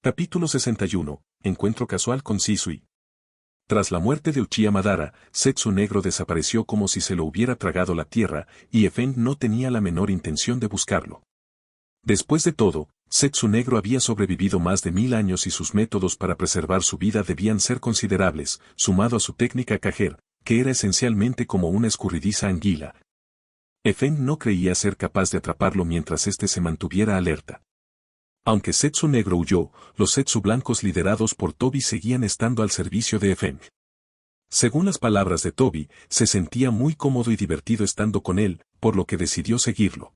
Capítulo 61. Encuentro casual con Shisui. Tras la muerte de Uchiha Madara, Zetsu Negro desapareció como si se lo hubiera tragado la tierra, y Efeng no tenía la menor intención de buscarlo. Después de todo, Zetsu Negro había sobrevivido más de 1000 años y sus métodos para preservar su vida debían ser considerables, sumado a su técnica Kager, que era esencialmente como una escurridiza anguila. Efeng no creía ser capaz de atraparlo mientras éste se mantuviera alerta. Aunque Zetsu Negro huyó, los Zetsu blancos liderados por Tobi seguían estando al servicio de Efeng. Según las palabras de Tobi, se sentía muy cómodo y divertido estando con él, por lo que decidió seguirlo.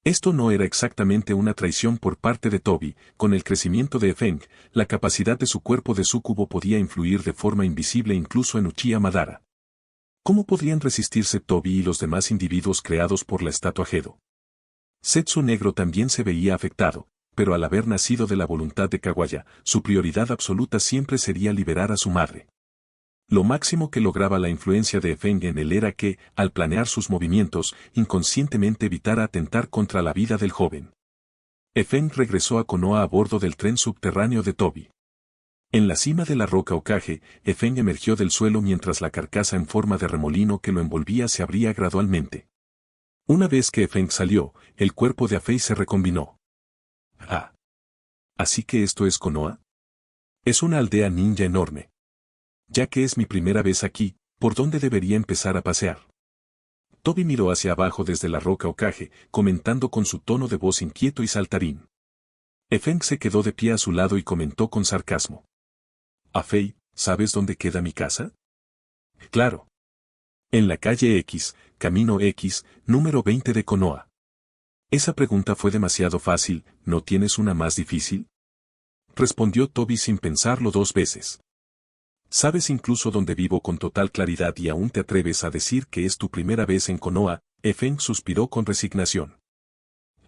Esto no era exactamente una traición por parte de Tobi. Con el crecimiento de Efeng, la capacidad de su cuerpo de súcubo podía influir de forma invisible incluso en Uchiha Madara. ¿Cómo podrían resistirse Tobi y los demás individuos creados por la estatua Gedo? Zetsu Negro también se veía afectado, pero al haber nacido de la voluntad de Kawaya, su prioridad absoluta siempre sería liberar a su madre. Lo máximo que lograba la influencia de Efeng en él era que, al planear sus movimientos, inconscientemente evitara atentar contra la vida del joven. Efeng regresó a Konoha a bordo del tren subterráneo de Tobi. En la cima de la roca Hokage, Efeng emergió del suelo mientras la carcasa en forma de remolino que lo envolvía se abría gradualmente. Una vez que Efeng salió, el cuerpo de Afei se recombinó. Ah. ¿Así que esto es Konoha? Es una aldea ninja enorme. Ya que es mi primera vez aquí, ¿por dónde debería empezar a pasear? Tobi miró hacia abajo desde la roca Hokage, comentando con su tono de voz inquieto y saltarín. Efeng se quedó de pie a su lado y comentó con sarcasmo. Afei, ¿sabes dónde queda mi casa? Claro. En la calle X, camino X, número 20 de Konoha. Esa pregunta fue demasiado fácil, ¿no tienes una más difícil? Respondió Tobi sin pensarlo 2 veces. ¿Sabes incluso dónde vivo con total claridad y aún te atreves a decir que es tu primera vez en Konoha? Efeng suspiró con resignación.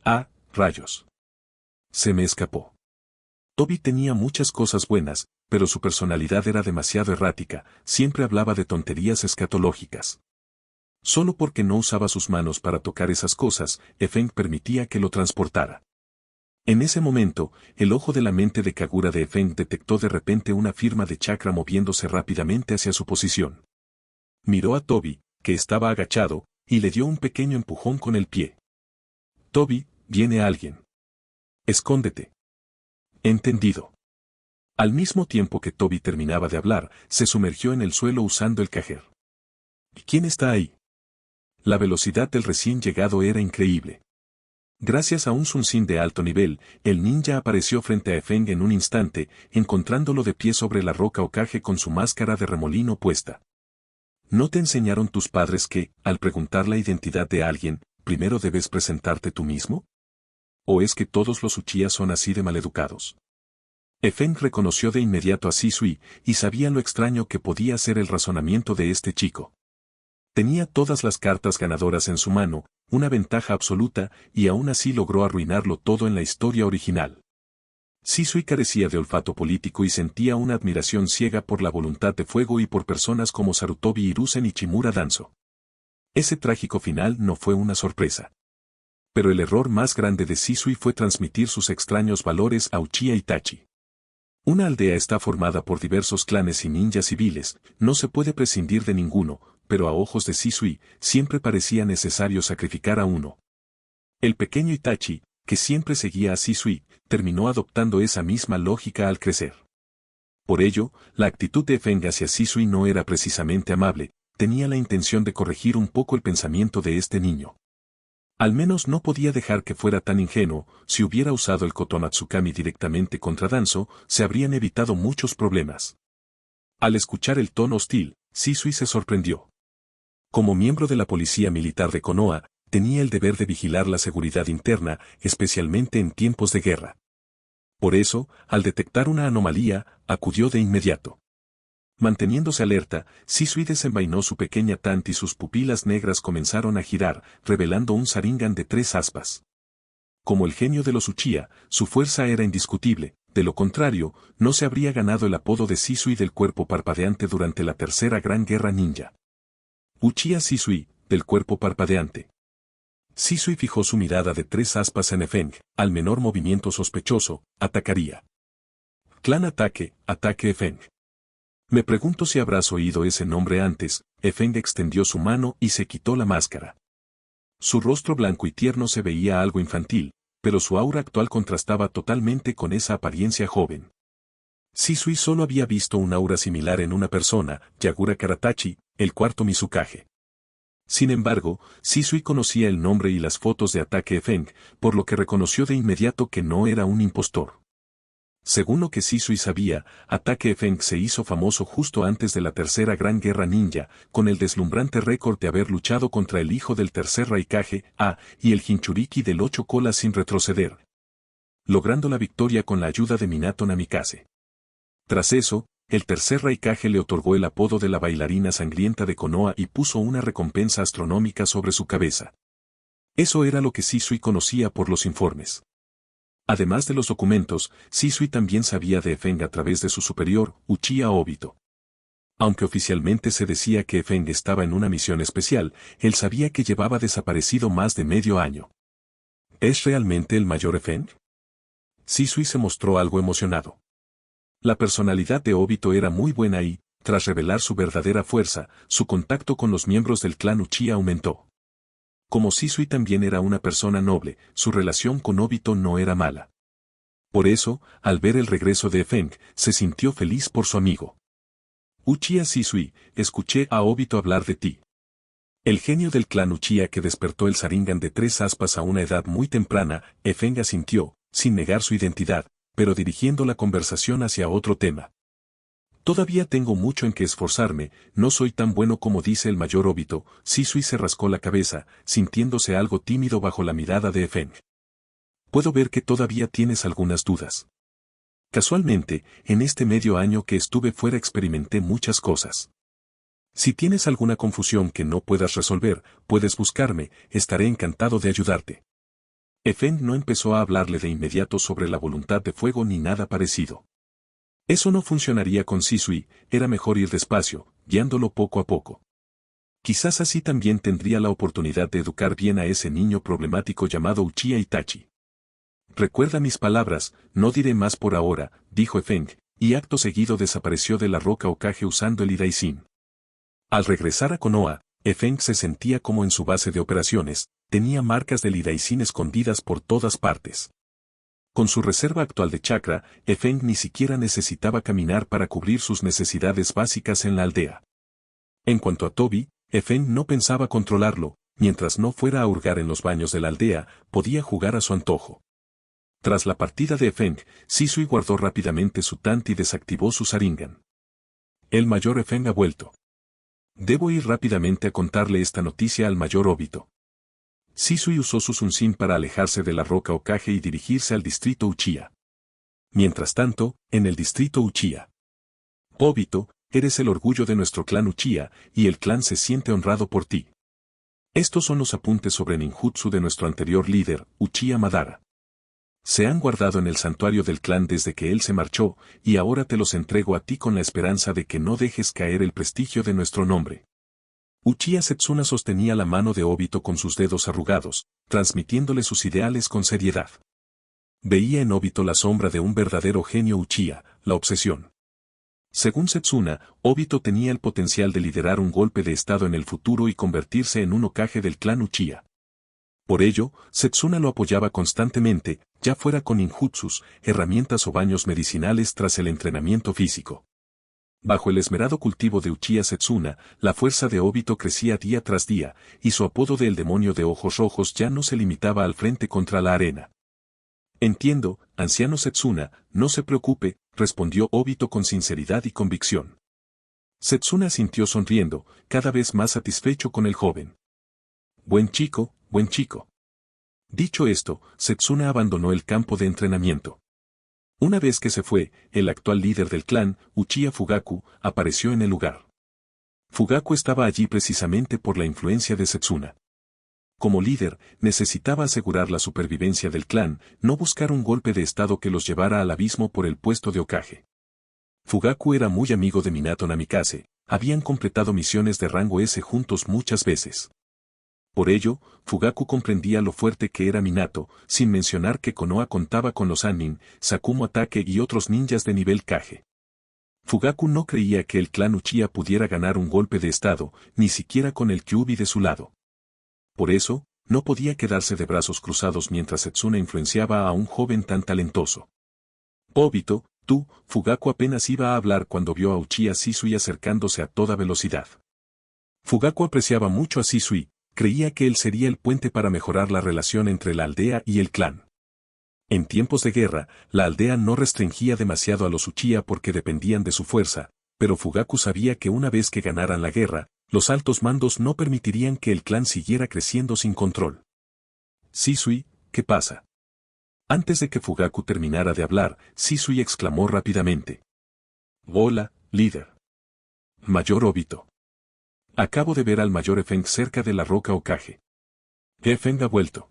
Ah, rayos. Se me escapó. Tobi tenía muchas cosas buenas, pero su personalidad era demasiado errática, siempre hablaba de tonterías escatológicas. Solo porque no usaba sus manos para tocar esas cosas, Efeng permitía que lo transportara. En ese momento, el ojo de la mente de Kagura de Efeng detectó de repente una firma de chakra moviéndose rápidamente hacia su posición. Miró a Tobi, que estaba agachado, y le dio un pequeño empujón con el pie. Tobi, viene alguien. Escóndete. Entendido. Al mismo tiempo que Tobi terminaba de hablar, se sumergió en el suelo usando el Kager. ¿Quién está ahí? La velocidad del recién llegado era increíble. Gracias a un Sunshin de alto nivel, el ninja apareció frente a Efeng en un instante, encontrándolo de pie sobre la roca Hokage con su máscara de remolino puesta. ¿No te enseñaron tus padres que, al preguntar la identidad de alguien, primero debes presentarte tú mismo? ¿O es que todos los Uchiha son así de maleducados? Efeng reconoció de inmediato a Shisui, y sabía lo extraño que podía ser el razonamiento de este chico. Tenía todas las cartas ganadoras en su mano, una ventaja absoluta, y aún así logró arruinarlo todo en la historia original. Shisui carecía de olfato político y sentía una admiración ciega por la voluntad de fuego y por personas como Sarutobi Hiruzen y Chimura Danzo. Ese trágico final no fue una sorpresa. Pero el error más grande de Shisui fue transmitir sus extraños valores a Uchiha Itachi. Una aldea está formada por diversos clanes y ninjas civiles, no se puede prescindir de ninguno, pero a ojos de Shisui, siempre parecía necesario sacrificar a uno. El pequeño Itachi, que siempre seguía a Shisui, terminó adoptando esa misma lógica al crecer. Por ello, la actitud de Efeng hacia Shisui no era precisamente amable, tenía la intención de corregir un poco el pensamiento de este niño. Al menos no podía dejar que fuera tan ingenuo. Si hubiera usado el Kotonatsukami directamente contra Danzo, se habrían evitado muchos problemas. Al escuchar el tono hostil, Shisui se sorprendió. Como miembro de la policía militar de Konoha, tenía el deber de vigilar la seguridad interna, especialmente en tiempos de guerra. Por eso, al detectar una anomalía, acudió de inmediato. Manteniéndose alerta, Shisui desenvainó su pequeña Tant y sus pupilas negras comenzaron a girar, revelando un Sharingan de 3 aspas. Como el genio de los Uchiha, su fuerza era indiscutible, de lo contrario, no se habría ganado el apodo de Shisui del cuerpo parpadeante durante la tercera gran guerra ninja. Uchiha Shisui, del cuerpo parpadeante. Shisui fijó su mirada de 3 aspas en Efeng, al menor movimiento sospechoso, atacaría. Clan Ataque, Ataque Efeng. Me pregunto si habrás oído ese nombre antes. Efeng extendió su mano y se quitó la máscara. Su rostro blanco y tierno se veía algo infantil, pero su aura actual contrastaba totalmente con esa apariencia joven. Shisui solo había visto un aura similar en una persona, Yagura Karatachi, el cuarto Mizukage. Sin embargo, Shisui conocía el nombre y las fotos de Ataque Efeng, por lo que reconoció de inmediato que no era un impostor. Según lo que Shisui sabía, Ataque Efeng se hizo famoso justo antes de la Tercera Gran Guerra Ninja, con el deslumbrante récord de haber luchado contra el hijo del tercer Raikage, y el Jinchuriki del 8 colas sin retroceder, logrando la victoria con la ayuda de Minato Namikaze. Tras eso, el tercer Raikage le otorgó el apodo de la bailarina sangrienta de Konoha y puso una recompensa astronómica sobre su cabeza. Eso era lo que Shisui conocía por los informes. Además de los documentos, Shisui también sabía de Efeng a través de su superior, Uchiha Obito. Aunque oficialmente se decía que Efeng estaba en una misión especial, él sabía que llevaba desaparecido más de medio año. ¿Es realmente el mayor Efeng? Shisui se mostró algo emocionado. La personalidad de Obito era muy buena y, tras revelar su verdadera fuerza, su contacto con los miembros del clan Uchiha aumentó. Como Shisui también era una persona noble, su relación con Obito no era mala. Por eso, al ver el regreso de Efeng, se sintió feliz por su amigo. Uchiha Shisui, escuché a Obito hablar de ti. El genio del clan Uchiha que despertó el Sharingan de 3 aspas a una edad muy temprana, Efeng asintió, sin negar su identidad, pero dirigiendo la conversación hacia otro tema. Todavía tengo mucho en que esforzarme, no soy tan bueno como dice el mayor Obito. Shisui se rascó la cabeza, sintiéndose algo tímido bajo la mirada de Efeng. Puedo ver que todavía tienes algunas dudas. Casualmente, en este medio año que estuve fuera experimenté muchas cosas. Si tienes alguna confusión que no puedas resolver, puedes buscarme, estaré encantado de ayudarte. Efeng no empezó a hablarle de inmediato sobre la voluntad de fuego ni nada parecido. Eso no funcionaría con Shisui, era mejor ir despacio, guiándolo poco a poco. Quizás así también tendría la oportunidad de educar bien a ese niño problemático llamado Uchiha Itachi. Recuerda mis palabras, no diré más por ahora, dijo Efeng, y acto seguido desapareció de la roca Hokage usando el Hidaisin. Al regresar a Konoha, Efeng se sentía como en su base de operaciones, tenía marcas del Hidaisin escondidas por todas partes. Con su reserva actual de chakra, Efeng ni siquiera necesitaba caminar para cubrir sus necesidades básicas en la aldea. En cuanto a Tobi, Efeng no pensaba controlarlo, mientras no fuera a hurgar en los baños de la aldea, podía jugar a su antojo. Tras la partida de Efeng, Shisui guardó rápidamente su Tanti y desactivó su Sharingan. El mayor Efeng ha vuelto. Debo ir rápidamente a contarle esta noticia al mayor Obito. Shisui usó su Sunsin para alejarse de la roca Hokage y dirigirse al distrito Uchiha. Mientras tanto, en el distrito Uchiha. Obito, eres el orgullo de nuestro clan Uchiha, y el clan se siente honrado por ti. Estos son los apuntes sobre ninjutsu de nuestro anterior líder, Uchiha Madara. Se han guardado en el santuario del clan desde que él se marchó, y ahora te los entrego a ti con la esperanza de que no dejes caer el prestigio de nuestro nombre. Uchiha Setsuna sostenía la mano de Obito con sus dedos arrugados, transmitiéndole sus ideales con seriedad. Veía en Obito la sombra de un verdadero genio Uchiha, la obsesión. Según Setsuna, Obito tenía el potencial de liderar un golpe de estado en el futuro y convertirse en un Hokage del clan Uchiha. Por ello, Setsuna lo apoyaba constantemente, ya fuera con ninjutsus, herramientas o baños medicinales tras el entrenamiento físico. Bajo el esmerado cultivo de Uchiha Setsuna, la fuerza de Obito crecía día tras día, y su apodo de el demonio de ojos rojos ya no se limitaba al frente contra la arena. Entiendo, anciano Setsuna, no se preocupe, respondió Obito con sinceridad y convicción. Setsuna asintió sonriendo, cada vez más satisfecho con el joven. Buen chico, buen chico. Dicho esto, Setsuna abandonó el campo de entrenamiento. Una vez que se fue, el actual líder del clan, Uchiha Fugaku, apareció en el lugar. Fugaku estaba allí precisamente por la influencia de Setsuna. Como líder, necesitaba asegurar la supervivencia del clan, no buscar un golpe de estado que los llevara al abismo por el puesto de Hokage. Fugaku era muy amigo de Minato Namikaze, habían completado misiones de rango S juntos muchas veces. Por ello, Fugaku comprendía lo fuerte que era Minato, sin mencionar que Konoha contaba con los Annin, Sakumo Atake y otros ninjas de nivel Kage. Fugaku no creía que el clan Uchiha pudiera ganar un golpe de estado, ni siquiera con el Kyuubi de su lado. Por eso, no podía quedarse de brazos cruzados mientras Setsuna influenciaba a un joven tan talentoso. Obito, Fugaku apenas iba a hablar cuando vio a Uchiha Shisui acercándose a toda velocidad. Fugaku apreciaba mucho a Shisui, creía que él sería el puente para mejorar la relación entre la aldea y el clan. En tiempos de guerra, la aldea no restringía demasiado a los Uchiha porque dependían de su fuerza, pero Fugaku sabía que una vez que ganaran la guerra, los altos mandos no permitirían que el clan siguiera creciendo sin control. Shisui, ¿qué pasa? Antes de que Fugaku terminara de hablar, Shisui exclamó rápidamente. Hola, líder. Mayor Obito. Acabo de ver al mayor Efeng cerca de la roca Hokage. Efeng ha vuelto.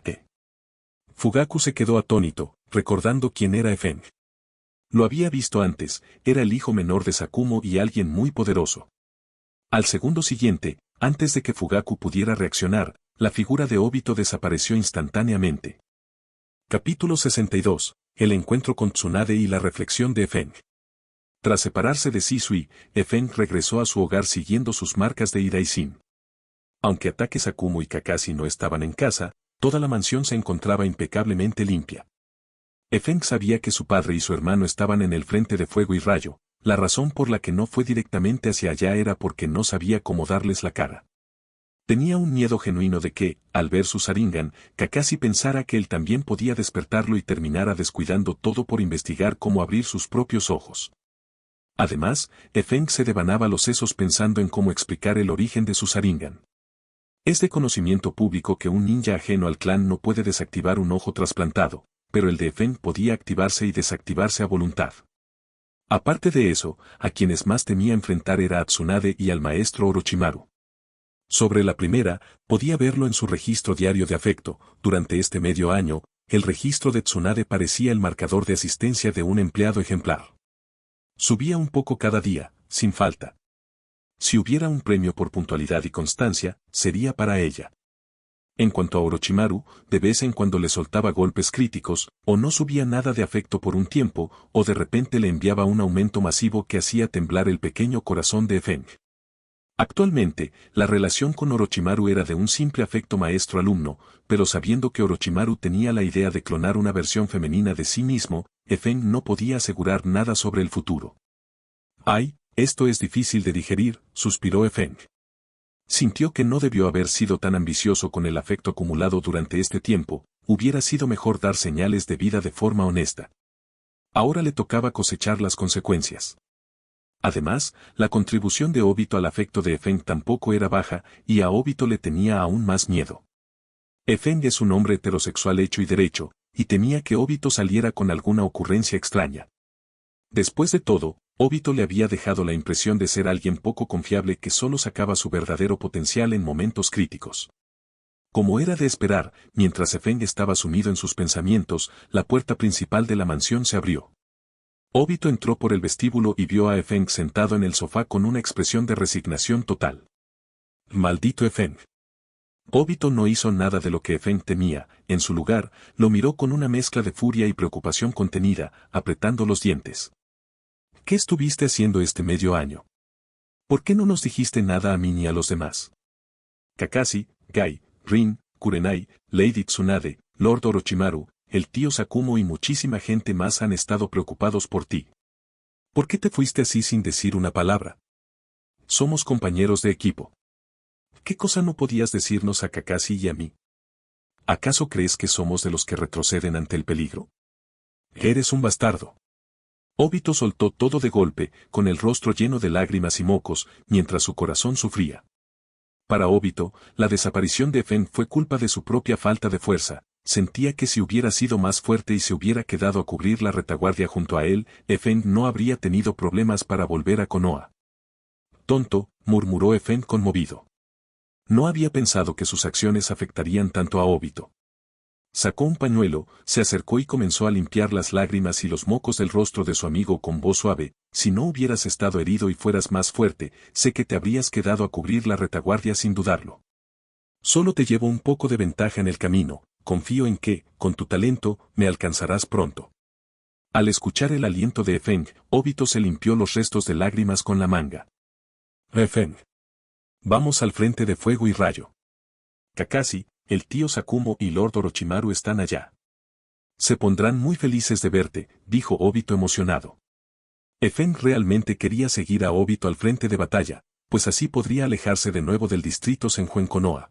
¿Qué? Fugaku se quedó atónito, recordando quién era Efeng. Lo había visto antes, era el hijo menor de Sakumo y alguien muy poderoso. Al segundo siguiente, antes de que Fugaku pudiera reaccionar, la figura de Obito desapareció instantáneamente. Capítulo 62. El encuentro con Tsunade y la reflexión de Efeng. Tras separarse de Shisui, Efeng regresó a su hogar siguiendo sus marcas de Hiraishin. Aunque Atake, Sakumo y Kakashi no estaban en casa, toda la mansión se encontraba impecablemente limpia. Efeng sabía que su padre y su hermano estaban en el frente de fuego y rayo, la razón por la que no fue directamente hacia allá era porque no sabía cómo darles la cara. Tenía un miedo genuino de que, al ver su Sharingan, Kakashi pensara que él también podía despertarlo y terminara descuidando todo por investigar cómo abrir sus propios ojos. Además, Efeng se devanaba los sesos pensando en cómo explicar el origen de su Sharingan. Es de conocimiento público que un ninja ajeno al clan no puede desactivar un ojo trasplantado, pero el de Efeng podía activarse y desactivarse a voluntad. Aparte de eso, a quienes más temía enfrentar era a Tsunade y al maestro Orochimaru. Sobre la primera, podía verlo en su registro diario de afecto. Durante este medio año, el registro de Tsunade parecía el marcador de asistencia de un empleado ejemplar. Subía un poco cada día, sin falta. Si hubiera un premio por puntualidad y constancia, sería para ella. En cuanto a Orochimaru, de vez en cuando le soltaba golpes críticos, o no subía nada de afecto por un tiempo, o de repente le enviaba un aumento masivo que hacía temblar el pequeño corazón de Efeng. Actualmente, la relación con Orochimaru era de un simple afecto maestro-alumno, pero sabiendo que Orochimaru tenía la idea de clonar una versión femenina de sí mismo, Efeng no podía asegurar nada sobre el futuro. «Ay, esto es difícil de digerir», suspiró Efeng. Sintió que no debió haber sido tan ambicioso con el afecto acumulado durante este tiempo, hubiera sido mejor dar señales de vida de forma honesta. Ahora le tocaba cosechar las consecuencias. Además, la contribución de Obito al afecto de Efeng tampoco era baja, y a Obito le tenía aún más miedo. Efeng es un hombre heterosexual hecho y derecho, y temía que Obito saliera con alguna ocurrencia extraña. Después de todo, Obito le había dejado la impresión de ser alguien poco confiable que solo sacaba su verdadero potencial en momentos críticos. Como era de esperar, mientras Efeng estaba sumido en sus pensamientos, la puerta principal de la mansión se abrió. Obito entró por el vestíbulo y vio a Efeng sentado en el sofá con una expresión de resignación total. Maldito Efeng. Obito no hizo nada de lo que Efeng temía, en su lugar, lo miró con una mezcla de furia y preocupación contenida, apretando los dientes. ¿Qué estuviste haciendo este medio año? ¿Por qué no nos dijiste nada a mí ni a los demás? Kakashi, Gai, Rin, Kurenai, Lady Tsunade, Lord Orochimaru, el tío Sakumo y muchísima gente más han estado preocupados por ti. ¿Por qué te fuiste así sin decir una palabra? Somos compañeros de equipo. ¿Qué cosa no podías decirnos a Kakashi y a mí? ¿Acaso crees que somos de los que retroceden ante el peligro? Eres un bastardo. Obito soltó todo de golpe, con el rostro lleno de lágrimas y mocos, mientras su corazón sufría. Para Obito, la desaparición de Efeng fue culpa de su propia falta de fuerza. Sentía que si hubiera sido más fuerte y se hubiera quedado a cubrir la retaguardia junto a él, Efeng no habría tenido problemas para volver a Konoha. Tonto, murmuró Efeng conmovido. No había pensado que sus acciones afectarían tanto a Obito. Sacó un pañuelo, se acercó y comenzó a limpiar las lágrimas y los mocos del rostro de su amigo con voz suave. Si no hubieras estado herido y fueras más fuerte, sé que te habrías quedado a cubrir la retaguardia sin dudarlo. Solo te llevo un poco de ventaja en el camino, confío en que, con tu talento, me alcanzarás pronto. Al escuchar el aliento de Efeng, Obito se limpió los restos de lágrimas con la manga. Efeng. Vamos al frente de fuego y rayo. Kakashi, el tío Sakumo y Lord Orochimaru están allá. Se pondrán muy felices de verte, dijo Obito emocionado. Efeng realmente quería seguir a Obito al frente de batalla, pues así podría alejarse de nuevo del distrito Senju en Konoha.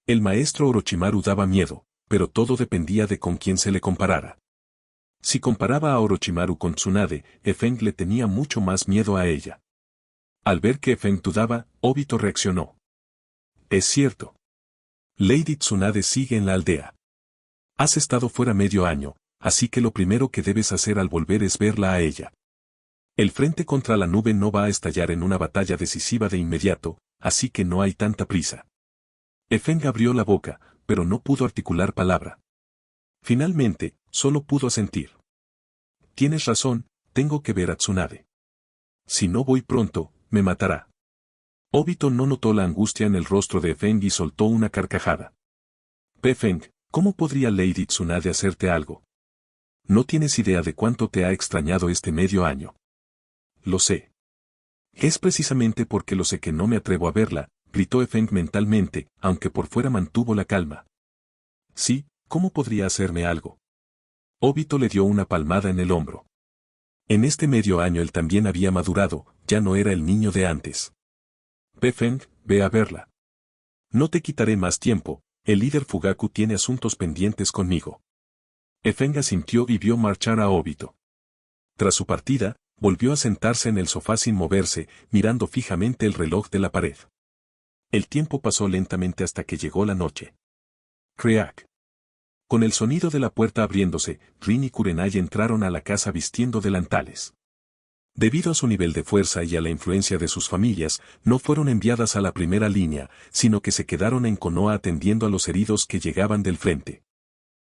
El maestro Orochimaru daba miedo, pero todo dependía de con quién se le comparara. Si comparaba a Orochimaru con Tsunade, Efeng le tenía mucho más miedo a ella. Al ver que Efeng dudaba, Obito reaccionó. Es cierto. Lady Tsunade sigue en la aldea. Has estado fuera medio año, así que lo primero que debes hacer al volver es verla a ella. El frente contra la nube no va a estallar en una batalla decisiva de inmediato, así que no hay tanta prisa. Efeng abrió la boca, pero no pudo articular palabra. Finalmente, solo pudo asentir. Tienes razón, tengo que ver a Tsunade. Si no voy pronto, me matará. Obito no notó la angustia en el rostro de Efeng y soltó una carcajada. Efeng, ¿cómo podría Lady Tsunade hacerte algo? No tienes idea de cuánto te ha extrañado este medio año. Lo sé. Es precisamente porque lo sé que no me atrevo a verla, gritó Efeng mentalmente, aunque por fuera mantuvo la calma. Sí, ¿cómo podría hacerme algo? Obito le dio una palmada en el hombro. En este medio año él también había madurado, ya no era el niño de antes. Efeng, ve a verla. No te quitaré más tiempo, el líder Fugaku tiene asuntos pendientes conmigo. Efeng asintió y vio marchar a Obito. Tras su partida, volvió a sentarse en el sofá sin moverse, mirando fijamente el reloj de la pared. El tiempo pasó lentamente hasta que llegó la noche. Crack. Con el sonido de la puerta abriéndose, Rin y Kurenai entraron a la casa vistiendo delantales. Debido a su nivel de fuerza y a la influencia de sus familias, no fueron enviadas a la primera línea, sino que se quedaron en Konoha atendiendo a los heridos que llegaban del frente.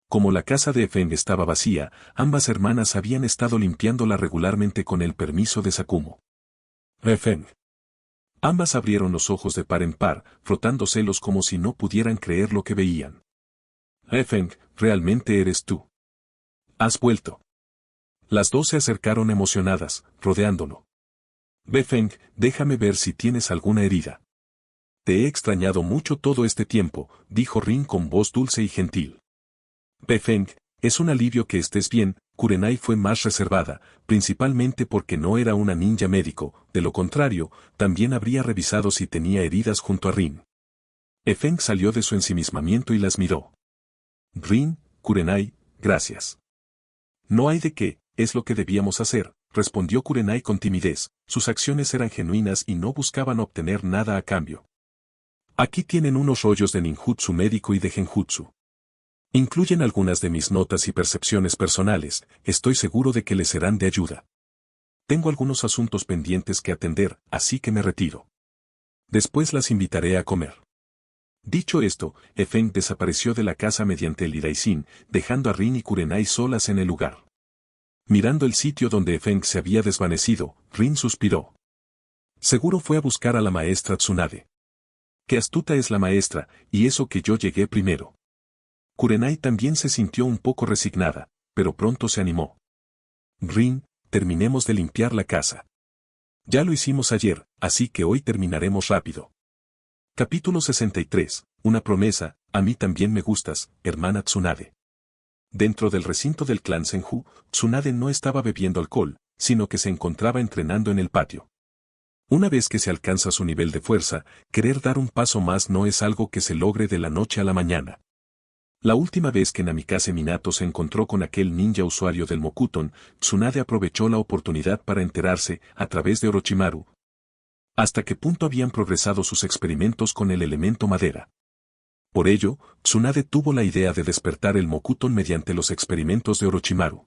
Como la casa de Efeng estaba vacía, ambas hermanas habían estado limpiándola regularmente con el permiso de Sakumo. Efeng. Ambas abrieron los ojos de par en par, frotándoselos como si no pudieran creer lo que veían. Efeng, ¿realmente eres tú? ¿Has vuelto? Las dos se acercaron emocionadas, rodeándolo. Efeng, déjame ver si tienes alguna herida. Te he extrañado mucho todo este tiempo, dijo Rin con voz dulce y gentil. Efeng, es un alivio que estés bien. Kurenai fue más reservada, principalmente porque no era una ninja médico, de lo contrario, también habría revisado si tenía heridas junto a Rin. Efeng salió de su ensimismamiento y las miró. Rin, Kurenai, gracias. No hay de qué, es lo que debíamos hacer, respondió Kurenai con timidez, sus acciones eran genuinas y no buscaban obtener nada a cambio. Aquí tienen unos rollos de ninjutsu médico y de genjutsu. Incluyen algunas de mis notas y percepciones personales, estoy seguro de que les serán de ayuda. Tengo algunos asuntos pendientes que atender, así que me retiro. Después las invitaré a comer. Dicho esto, Efeng desapareció de la casa mediante el Hiraishin, dejando a Rin y Kurenai solas en el lugar. Mirando el sitio donde Efeng se había desvanecido, Rin suspiró. Seguro fue a buscar a la maestra Tsunade. Qué astuta es la maestra, y eso que yo llegué primero. Kurenai también se sintió un poco resignada, pero pronto se animó. Rin, terminemos de limpiar la casa. Ya lo hicimos ayer, así que hoy terminaremos rápido. Capítulo 63. Una promesa, a mí también me gustas, hermana Tsunade. Dentro del recinto del clan Senju, Tsunade no estaba bebiendo alcohol, sino que se encontraba entrenando en el patio. Una vez que se alcanza su nivel de fuerza, querer dar un paso más no es algo que se logre de la noche a la mañana. La última vez que Namikaze Minato se encontró con aquel ninja usuario del Mokuton, Tsunade aprovechó la oportunidad para enterarse, a través de Orochimaru, hasta qué punto habían progresado sus experimentos con el elemento madera. Por ello, Tsunade tuvo la idea de despertar el Mokuton mediante los experimentos de Orochimaru.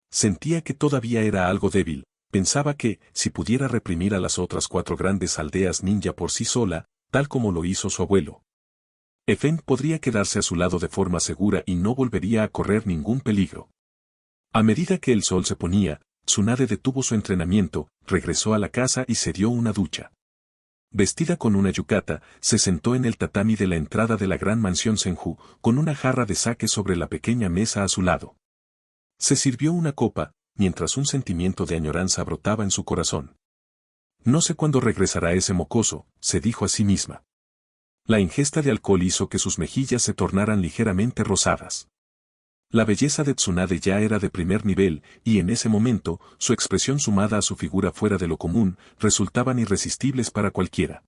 Sentía que todavía era algo débil, pensaba que, si pudiera reprimir a las otras 4 grandes aldeas ninja por sí sola, tal como lo hizo su abuelo, Efeng podría quedarse a su lado de forma segura y no volvería a correr ningún peligro. A medida que el sol se ponía, Tsunade detuvo su entrenamiento, regresó a la casa y se dio una ducha. Vestida con una yukata, se sentó en el tatami de la entrada de la gran mansión Senju, con una jarra de sake sobre la pequeña mesa a su lado. Se sirvió una copa, mientras un sentimiento de añoranza brotaba en su corazón. No sé cuándo regresará ese mocoso, se dijo a sí misma. La ingesta de alcohol hizo que sus mejillas se tornaran ligeramente rosadas. La belleza de Tsunade ya era de primer nivel, y en ese momento, su expresión sumada a su figura fuera de lo común, resultaban irresistibles para cualquiera.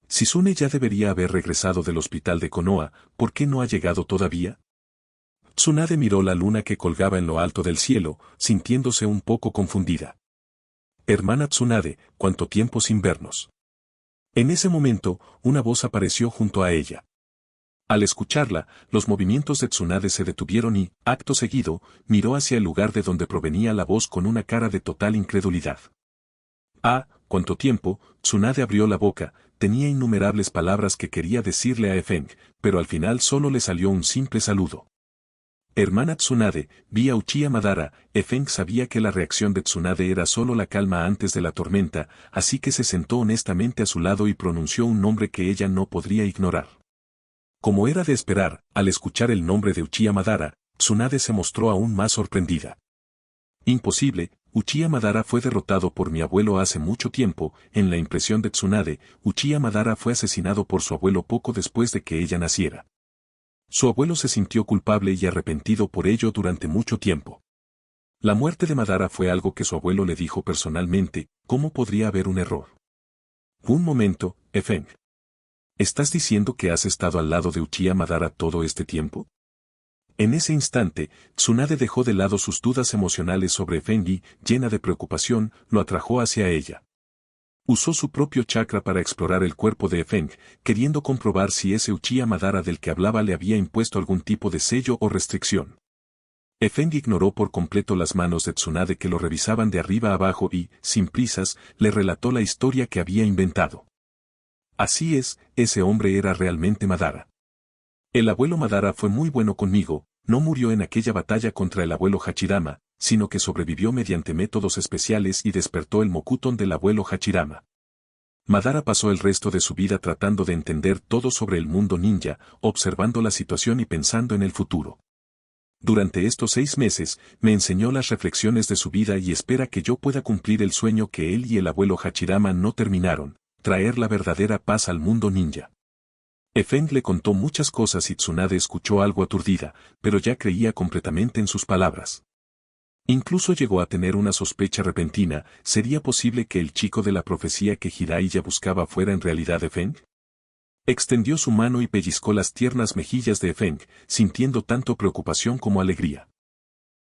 Shizune ya debería haber regresado del hospital de Konoha, ¿por qué no ha llegado todavía? Tsunade miró la luna que colgaba en lo alto del cielo, sintiéndose un poco confundida. Hermana Tsunade, ¿cuánto tiempo sin vernos? En ese momento, una voz apareció junto a ella. Al escucharla, los movimientos de Tsunade se detuvieron y, acto seguido, miró hacia el lugar de donde provenía la voz con una cara de total incredulidad. Ah, ¿cuánto tiempo? Tsunade abrió la boca, tenía innumerables palabras que quería decirle a Efeng, pero al final solo le salió un simple saludo. Hermana Tsunade, vi a Uchiha Madara. Efeng sabía que la reacción de Tsunade era solo la calma antes de la tormenta, así que se sentó honestamente a su lado y pronunció un nombre que ella no podría ignorar. Como era de esperar, al escuchar el nombre de Uchiha Madara, Tsunade se mostró aún más sorprendida. Imposible, Uchiha Madara fue derrotado por mi abuelo hace mucho tiempo. En la impresión de Tsunade, Uchiha Madara fue asesinado por su abuelo poco después de que ella naciera. Su abuelo se sintió culpable y arrepentido por ello durante mucho tiempo. La muerte de Madara fue algo que su abuelo le dijo personalmente. ¿Cómo podría haber un error? Un momento, Efeng. ¿Estás diciendo que has estado al lado de Uchiha Madara todo este tiempo? En ese instante, Tsunade dejó de lado sus dudas emocionales sobre Efeng y, llena de preocupación, lo atrajo hacia ella. Usó su propio chakra para explorar el cuerpo de Efeng, queriendo comprobar si ese Uchiha Madara del que hablaba le había impuesto algún tipo de sello o restricción. Efeng ignoró por completo las manos de Tsunade que lo revisaban de arriba a abajo y, sin prisas, le relató la historia que había inventado. Así es, ese hombre era realmente Madara. El abuelo Madara fue muy bueno conmigo, no murió en aquella batalla contra el abuelo Hachirama, sino que sobrevivió mediante métodos especiales y despertó el Mokuton del abuelo Hachirama. Madara pasó el resto de su vida tratando de entender todo sobre el mundo ninja, observando la situación y pensando en el futuro. Durante estos 6 meses, me enseñó las reflexiones de su vida y espera que yo pueda cumplir el sueño que él y el abuelo Hachirama no terminaron, traer la verdadera paz al mundo ninja. Efeng le contó muchas cosas y Tsunade escuchó algo aturdida, pero ya creía completamente en sus palabras. Incluso llegó a tener una sospecha repentina. ¿Sería posible que el chico de la profecía que Jiraiya buscaba fuera en realidad Efeng? Extendió su mano y pellizcó las tiernas mejillas de Efeng, sintiendo tanto preocupación como alegría.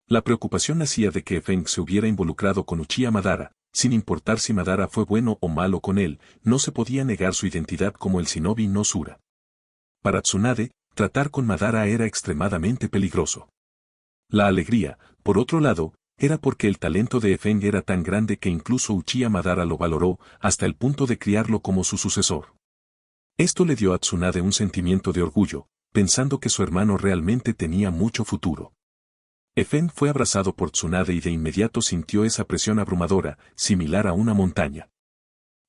La preocupación nacía de que Efeng se hubiera involucrado con Uchiha Madara, sin importar si Madara fue bueno o malo con él, no se podía negar su identidad como el shinobi no Sura. Para Tsunade, tratar con Madara era extremadamente peligroso. La alegría, por otro lado, era porque el talento de Efeng era tan grande que incluso Uchiha Madara lo valoró, hasta el punto de criarlo como su sucesor. Esto le dio a Tsunade un sentimiento de orgullo, pensando que su hermano realmente tenía mucho futuro. Efeng fue abrazado por Tsunade y de inmediato sintió esa presión abrumadora, similar a una montaña.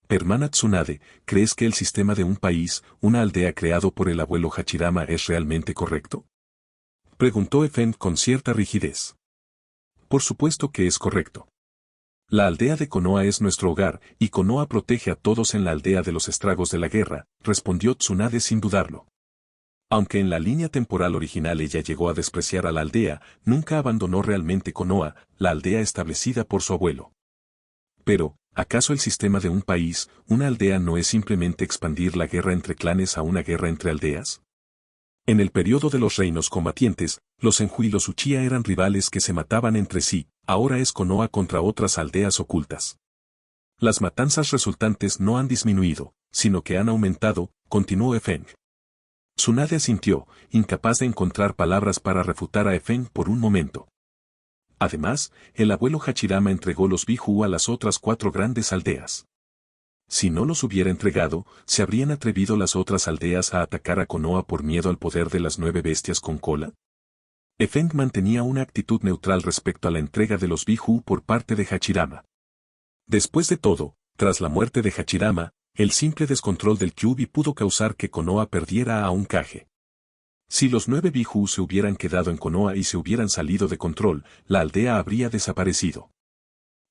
Hermana Tsunade, ¿crees que el sistema de un país, una aldea creado por el abuelo Hachirama es realmente correcto? Preguntó Efeng con cierta rigidez. Por supuesto que es correcto. La aldea de Konoha es nuestro hogar, y Konoha protege a todos en la aldea de los estragos de la guerra, respondió Tsunade sin dudarlo. Aunque en la línea temporal original ella llegó a despreciar a la aldea, nunca abandonó realmente Konoha, la aldea establecida por su abuelo. Pero, ¿acaso el sistema de un país, una aldea no es simplemente expandir la guerra entre clanes a una guerra entre aldeas? En el periodo de los reinos combatientes, los Senju y los Uchiha eran rivales que se mataban entre sí, ahora es Konoha contra otras aldeas ocultas. Las matanzas resultantes no han disminuido, sino que han aumentado, continuó Efeng. Tsunade asintió, incapaz de encontrar palabras para refutar a Efeng por un momento. Además, el abuelo Hachirama entregó los Biju a las otras 4 grandes aldeas. Si no los hubiera entregado, ¿se habrían atrevido las otras aldeas a atacar a Konoha por miedo al poder de las 9 bestias con cola? Efeng mantenía una actitud neutral respecto a la entrega de los Biju por parte de Hachirama. Después de todo, tras la muerte de Hachirama, El simple descontrol del QB pudo causar que Konoha perdiera a un Kage. Si los 9 Biju se hubieran quedado en Konoha y se hubieran salido de control, la aldea habría desaparecido.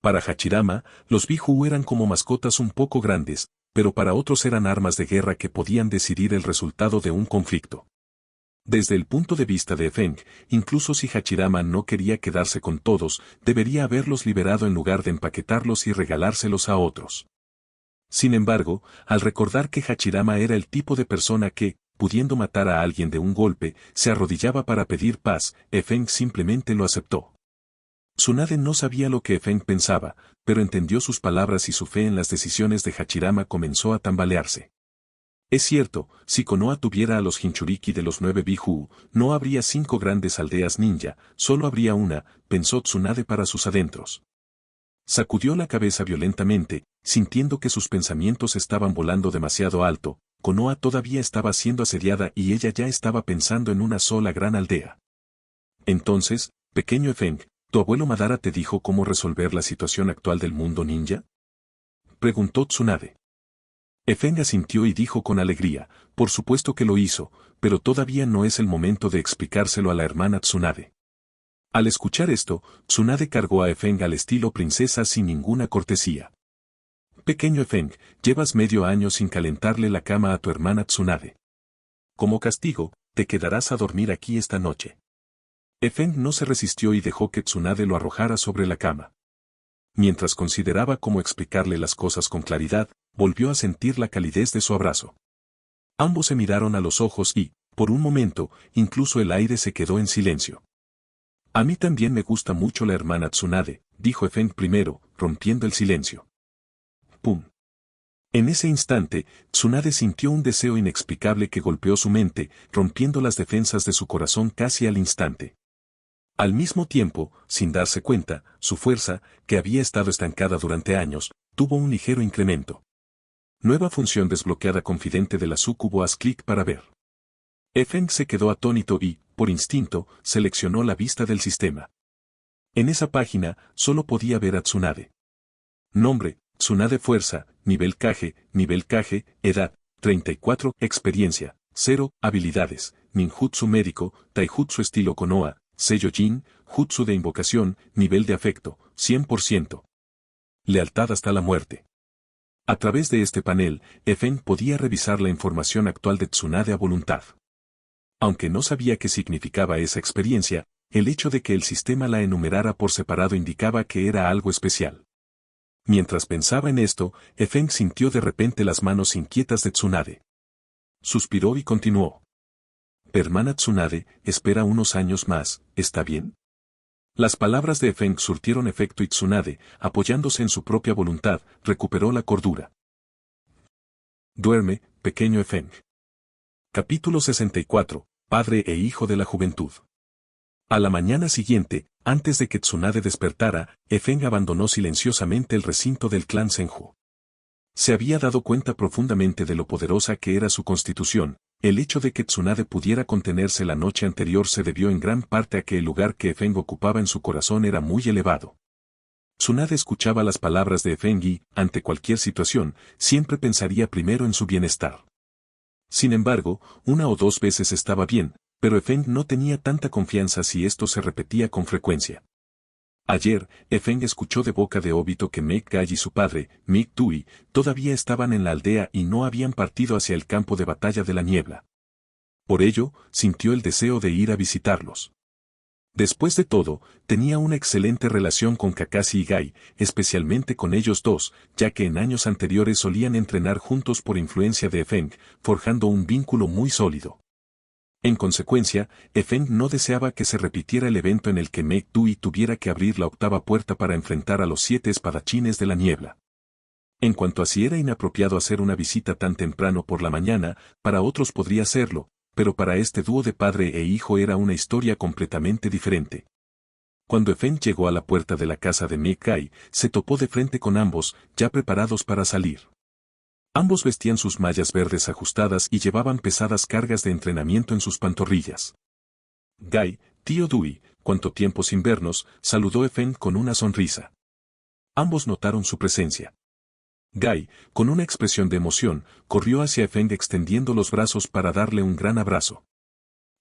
Para Hachirama, los Biju eran como mascotas un poco grandes, pero para otros eran armas de guerra que podían decidir el resultado de un conflicto. Desde el punto de vista de Feng, incluso si Hachirama no quería quedarse con todos, debería haberlos liberado en lugar de empaquetarlos y regalárselos a otros. Sin embargo, al recordar que Hachirama era el tipo de persona que, pudiendo matar a alguien de un golpe, se arrodillaba para pedir paz, Feng simplemente lo aceptó. Tsunade no sabía lo que Feng pensaba, pero entendió sus palabras y su fe en las decisiones de Hachirama comenzó a tambalearse. Es cierto, si Konoha tuviera a los Jinchuriki de los 9 Biju, no habría 5 grandes aldeas ninja, solo habría una, pensó Tsunade para sus adentros. Sacudió la cabeza violentamente, sintiendo que sus pensamientos estaban volando demasiado alto. Konoha todavía estaba siendo asediada y ella ya estaba pensando en una sola gran aldea. Entonces, pequeño Feng, ¿tu abuelo Madara te dijo cómo resolver la situación actual del mundo ninja?, preguntó Tsunade. Feng asintió y dijo con alegría, por supuesto que lo hizo, pero todavía no es el momento de explicárselo a la hermana Tsunade. Al escuchar esto, Tsunade cargó a Feng al estilo princesa sin ninguna cortesía. Pequeño Feng, llevas medio año sin calentarle la cama a tu hermana Tsunade. Como castigo, te quedarás a dormir aquí esta noche. Feng no se resistió y dejó que Tsunade lo arrojara sobre la cama. Mientras consideraba cómo explicarle las cosas con claridad, volvió a sentir la calidez de su abrazo. Ambos se miraron a los ojos y, por un momento, incluso el aire se quedó en silencio. A mí también me gusta mucho la hermana Tsunade, dijo Feng primero, rompiendo el silencio. ¡Pum! En ese instante, Tsunade sintió un deseo inexplicable que golpeó su mente, rompiendo las defensas de su corazón casi al instante. Al mismo tiempo, sin darse cuenta, su fuerza, que había estado estancada durante años, tuvo un ligero incremento. Nueva función desbloqueada confidente de la Sucubo. Haz clic para ver. Feng se quedó atónito y, por instinto, seleccionó la vista del sistema. En esa página, solo podía ver a Tsunade. Nombre, Tsunade fuerza, nivel Kage, edad, 34, experiencia, 0, habilidades, ninjutsu médico, taijutsu estilo Konoha, sello Jin, jutsu de invocación, nivel de afecto, 100%. Lealtad hasta la muerte. A través de este panel, Feng podía revisar la información actual de Tsunade a voluntad. Aunque no sabía qué significaba esa experiencia, el hecho de que el sistema la enumerara por separado indicaba que era algo especial. Mientras pensaba en esto, Feng sintió de repente las manos inquietas de Tsunade. Suspiró y continuó. Hermana Tsunade, espera unos años más, ¿está bien? Las palabras de Feng surtieron efecto y Tsunade, apoyándose en su propia voluntad, recuperó la cordura. Duerme, pequeño Feng. Capítulo 64. Padre e hijo de la juventud. A la mañana siguiente, antes de que Tsunade despertara, Feng abandonó silenciosamente el recinto del clan Senju. Se había dado cuenta profundamente de lo poderosa que era su constitución. El hecho de que Tsunade pudiera contenerse la noche anterior se debió en gran parte a que el lugar que Feng ocupaba en su corazón era muy elevado. Tsunade escuchaba las palabras de Feng y, ante cualquier situación, siempre pensaría primero en su bienestar. Sin embargo, una o dos veces estaba bien, pero Feng no tenía tanta confianza si esto se repetía con frecuencia. Ayer, Feng escuchó de boca de Obito que Meg Gai y su padre, Mig Tui, todavía estaban en la aldea y no habían partido hacia el campo de batalla de la niebla. Por ello, sintió el deseo de ir a visitarlos. Después de todo, tenía una excelente relación con Kakashi y Gai, especialmente con ellos dos, ya que en años anteriores solían entrenar juntos por influencia de Feng, forjando un vínculo muy sólido. En consecuencia, Feng no deseaba que se repitiera el evento en el que Meg Tui tuviera que abrir la octava puerta para enfrentar a los 7 espadachines de la niebla. En cuanto a si era inapropiado hacer una visita tan temprano por la mañana, para otros podría serlo, pero para este dúo de padre e hijo era una historia completamente diferente. Cuando Feng llegó a la puerta de la casa de Meg Gai, se topó de frente con ambos, ya preparados para salir. Ambos vestían sus mallas verdes ajustadas y llevaban pesadas cargas de entrenamiento en sus pantorrillas. Gai, tío Dui, cuánto tiempo sin vernos, saludó Feng con una sonrisa. Ambos notaron su presencia. Gai, con una expresión de emoción, corrió hacia Efeng extendiendo los brazos para darle un gran abrazo.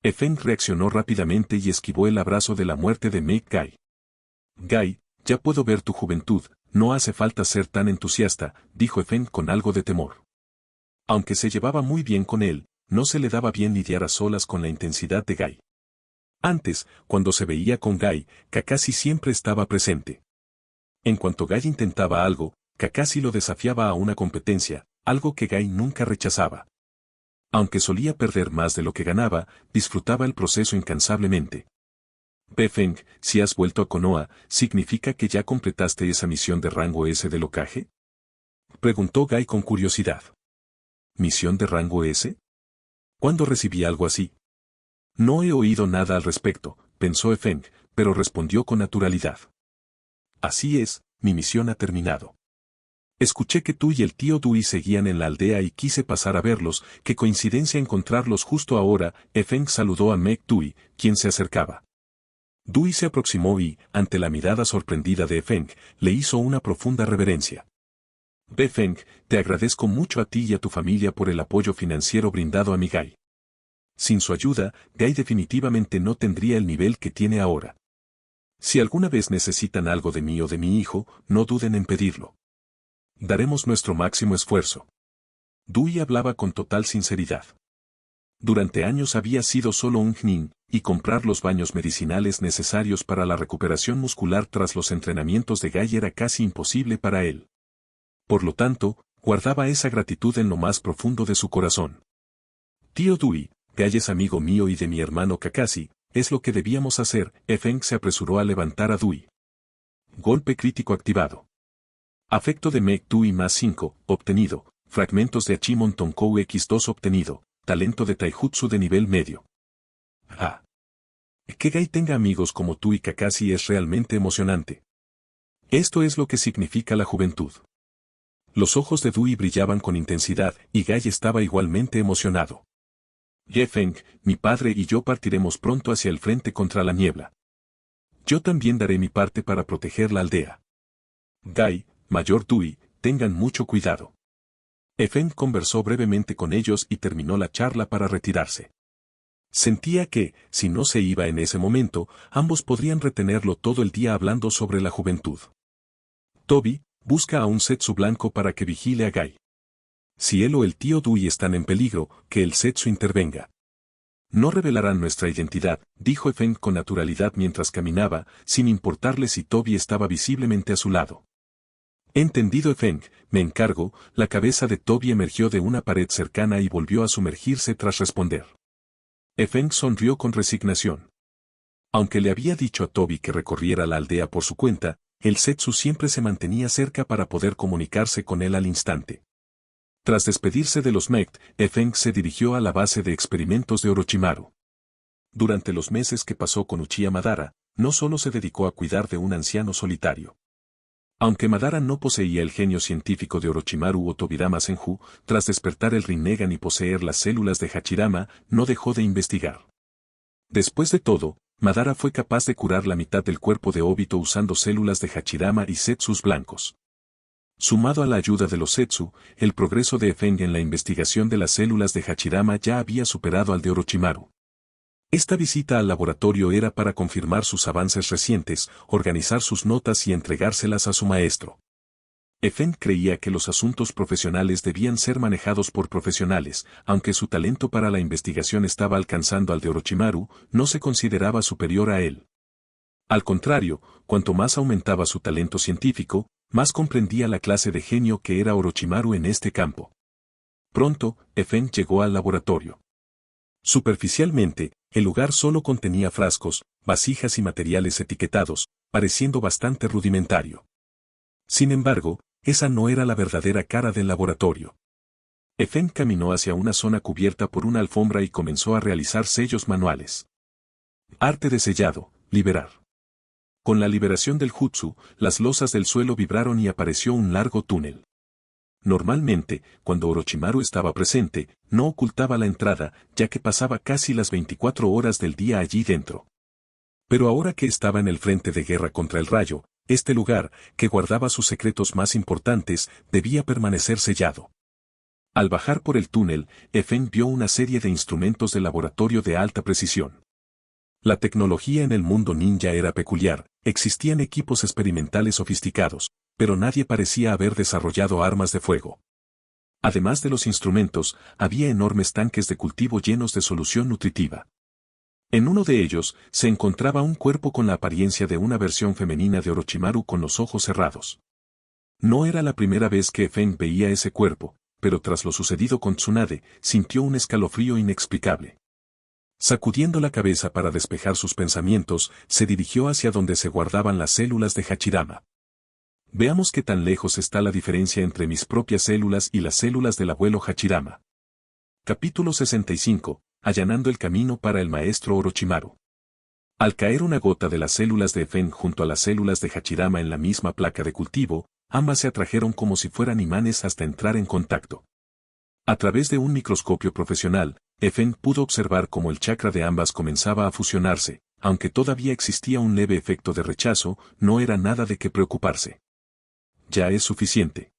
Efeng reaccionó rápidamente y esquivó el abrazo de la muerte de Meg Gai. Gai, ya puedo ver tu juventud, no hace falta ser tan entusiasta, dijo Efeng con algo de temor. Aunque se llevaba muy bien con él, no se le daba bien lidiar a solas con la intensidad de Gai. Antes, cuando se veía con Gai, Kakashi siempre estaba presente. En cuanto Gai intentaba algo, Kakashi lo desafiaba a una competencia, algo que Gai nunca rechazaba. Aunque solía perder más de lo que ganaba, disfrutaba el proceso incansablemente. Efeng, si has vuelto a Konoha, ¿significa que ya completaste esa misión de rango S del Hokage? Preguntó Gai con curiosidad. ¿Misión de rango S? ¿Cuándo recibí algo así? No he oído nada al respecto, pensó Efeng, pero respondió con naturalidad. Así es, mi misión ha terminado. Escuché que tú y el tío Dui seguían en la aldea y quise pasar a verlos, qué coincidencia encontrarlos justo ahora. Efeng saludó a Meg Dui, quien se acercaba. Dui se aproximó y, ante la mirada sorprendida de Efeng, le hizo una profunda reverencia. Efeng, te agradezco mucho a ti y a tu familia por el apoyo financiero brindado a mi Gai. Sin su ayuda, Gai definitivamente no tendría el nivel que tiene ahora. Si alguna vez necesitan algo de mí o de mi hijo, no duden en pedirlo. Daremos nuestro máximo esfuerzo. Dui hablaba con total sinceridad. Durante años había sido solo un Nin, y comprar los baños medicinales necesarios para la recuperación muscular tras los entrenamientos de Gai era casi imposible para él. Por lo tanto, guardaba esa gratitud en lo más profundo de su corazón. Tío Dui, Gai es amigo mío y de mi hermano Kakashi, es lo que debíamos hacer. Efeng se apresuró a levantar a Dui. Golpe crítico activado. Afecto de Meg Dui más 5, obtenido. Fragmentos de Achimon Tonkou X2 obtenido. Talento de Taijutsu de nivel medio. Ah. Que Gai tenga amigos como tú y Kakashi es realmente emocionante. Esto es lo que significa la juventud. Los ojos de Dui brillaban con intensidad y Gai estaba igualmente emocionado. Efeng, mi padre y yo partiremos pronto hacia el frente contra la niebla. Yo también daré mi parte para proteger la aldea. Gai, Mayor Dui, tengan mucho cuidado. Efeng conversó brevemente con ellos y terminó la charla para retirarse. Sentía que, si no se iba en ese momento, ambos podrían retenerlo todo el día hablando sobre la juventud. Tobi, busca a un Zetsu blanco para que vigile a Gai. Si él o el tío Dui están en peligro, que el Zetsu intervenga. No revelarán nuestra identidad, dijo Efeng con naturalidad mientras caminaba, sin importarle si Tobi estaba visiblemente a su lado. Entendido Efeng, me encargo. La cabeza de Tobi emergió de una pared cercana y volvió a sumergirse tras responder. Efeng sonrió con resignación. Aunque le había dicho a Tobi que recorriera la aldea por su cuenta, el Zetsu siempre se mantenía cerca para poder comunicarse con él al instante. Tras despedirse de los Mect, Efeng se dirigió a la base de experimentos de Orochimaru. Durante los meses que pasó con Uchiha Madara, no solo se dedicó a cuidar de un anciano solitario. Aunque Madara no poseía el genio científico de Orochimaru o Tobirama Senju, tras despertar el Rinnegan y poseer las células de Hachirama, no dejó de investigar. Después de todo, Madara fue capaz de curar la mitad del cuerpo de Obito usando células de Hachirama y Zetsus blancos. Sumado a la ayuda de los Zetsu, el progreso de Efeng en la investigación de las células de Hachirama ya había superado al de Orochimaru. Esta visita al laboratorio era para confirmar sus avances recientes, organizar sus notas y entregárselas a su maestro. Efeng creía que los asuntos profesionales debían ser manejados por profesionales, aunque su talento para la investigación estaba alcanzando al de Orochimaru, no se consideraba superior a él. Al contrario, cuanto más aumentaba su talento científico, más comprendía la clase de genio que era Orochimaru en este campo. Pronto, Efeng llegó al laboratorio. Superficialmente, el lugar solo contenía frascos, vasijas y materiales etiquetados, pareciendo bastante rudimentario. Sin embargo, esa no era la verdadera cara del laboratorio. Efeng caminó hacia una zona cubierta por una alfombra y comenzó a realizar sellos manuales. Arte de sellado, liberar. Con la liberación del jutsu, las losas del suelo vibraron y apareció un largo túnel. Normalmente, cuando Orochimaru estaba presente, no ocultaba la entrada, ya que pasaba casi las 24 horas del día allí dentro. Pero ahora que estaba en el frente de guerra contra el rayo, Este lugar, que guardaba sus secretos más importantes, debía permanecer sellado. Al bajar por el túnel, Efeng vio una serie de instrumentos de laboratorio de alta precisión. La tecnología en el mundo ninja era peculiar, existían equipos experimentales sofisticados, pero nadie parecía haber desarrollado armas de fuego. Además de los instrumentos, había enormes tanques de cultivo llenos de solución nutritiva. En uno de ellos, se encontraba un cuerpo con la apariencia de una versión femenina de Orochimaru con los ojos cerrados. No era la primera vez que Efeng veía ese cuerpo, pero tras lo sucedido con Tsunade, sintió un escalofrío inexplicable. Sacudiendo la cabeza para despejar sus pensamientos, se dirigió hacia donde se guardaban las células de Hachirama. Veamos qué tan lejos está la diferencia entre mis propias células y las células del abuelo Hachirama. Capítulo 65. Allanando el camino para el maestro Orochimaru. Al caer una gota de las células de Efeng junto a las células de Hachirama en la misma placa de cultivo, ambas se atrajeron como si fueran imanes hasta entrar en contacto. A través de un microscopio profesional, Efeng pudo observar cómo el chakra de ambas comenzaba a fusionarse, aunque todavía existía un leve efecto de rechazo, no era nada de qué preocuparse. Ya es suficiente.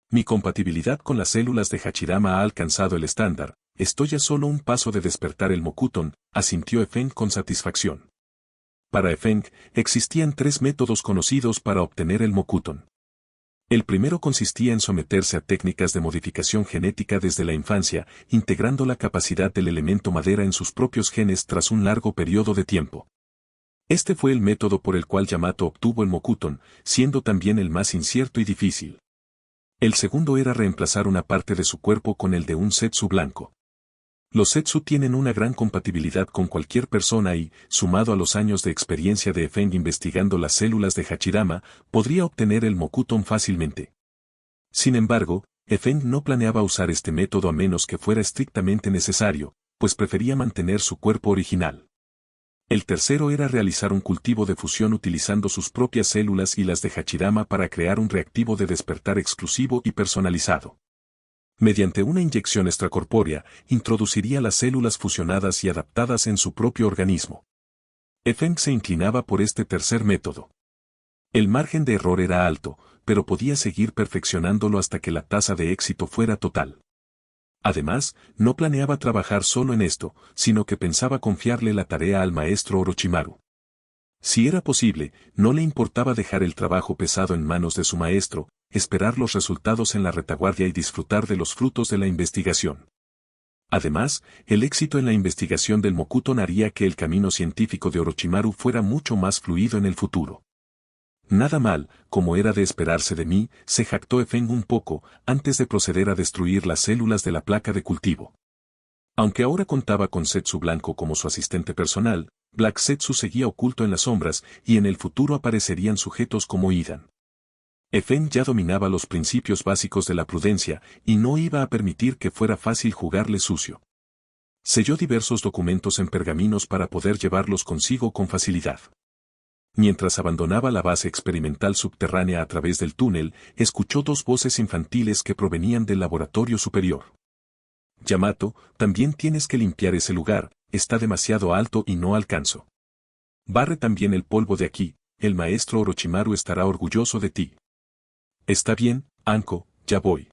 Mi compatibilidad con las células de Hachirama ha alcanzado el estándar, estoy a solo un paso de despertar el Mokuton, asintió Efeng con satisfacción. Para Efeng, existían 3 métodos conocidos para obtener el Mokuton. El primero consistía en someterse a técnicas de modificación genética desde la infancia, integrando la capacidad del elemento madera en sus propios genes tras un largo periodo de tiempo. Este fue el método por el cual Yamato obtuvo el Mokuton, siendo también el más incierto y difícil. El segundo era reemplazar una parte de su cuerpo con el de un Zetsu blanco. Los Zetsu tienen una gran compatibilidad con cualquier persona y, sumado a los años de experiencia de Efeng investigando las células de Hachirama, podría obtener el Mokuton fácilmente. Sin embargo, Efeng no planeaba usar este método a menos que fuera estrictamente necesario, pues prefería mantener su cuerpo original. El tercero era realizar un cultivo de fusión utilizando sus propias células y las de Hachirama para crear un reactivo de despertar exclusivo y personalizado. Mediante una inyección extracorpórea, introduciría las células fusionadas y adaptadas en su propio organismo. Efeng se inclinaba por este tercer método. El margen de error era alto, pero podía seguir perfeccionándolo hasta que la tasa de éxito fuera total. Además, no planeaba trabajar solo en esto, sino que pensaba confiarle la tarea al maestro Orochimaru. Si era posible, no le importaba dejar el trabajo pesado en manos de su maestro, esperar los resultados en la retaguardia y disfrutar de los frutos de la investigación. Además, el éxito en la investigación del Mokuton haría que el camino científico de Orochimaru fuera mucho más fluido en el futuro. Nada mal, como era de esperarse de mí, se jactó Efeng un poco, antes de proceder a destruir las células de la placa de cultivo. Aunque ahora contaba con Zetsu Blanco como su asistente personal, Black Zetsu seguía oculto en las sombras y en el futuro aparecerían sujetos como Idan. Efeng ya dominaba los principios básicos de la prudencia y no iba a permitir que fuera fácil jugarle sucio. Selló diversos documentos en pergaminos para poder llevarlos consigo con facilidad. Mientras abandonaba la base experimental subterránea a través del túnel, escuchó 2 voces infantiles que provenían del laboratorio superior. Yamato, también tienes que limpiar ese lugar, está demasiado alto y no alcanzo. Barre también el polvo de aquí, el maestro Orochimaru estará orgulloso de ti. Está bien, Anko, ya voy.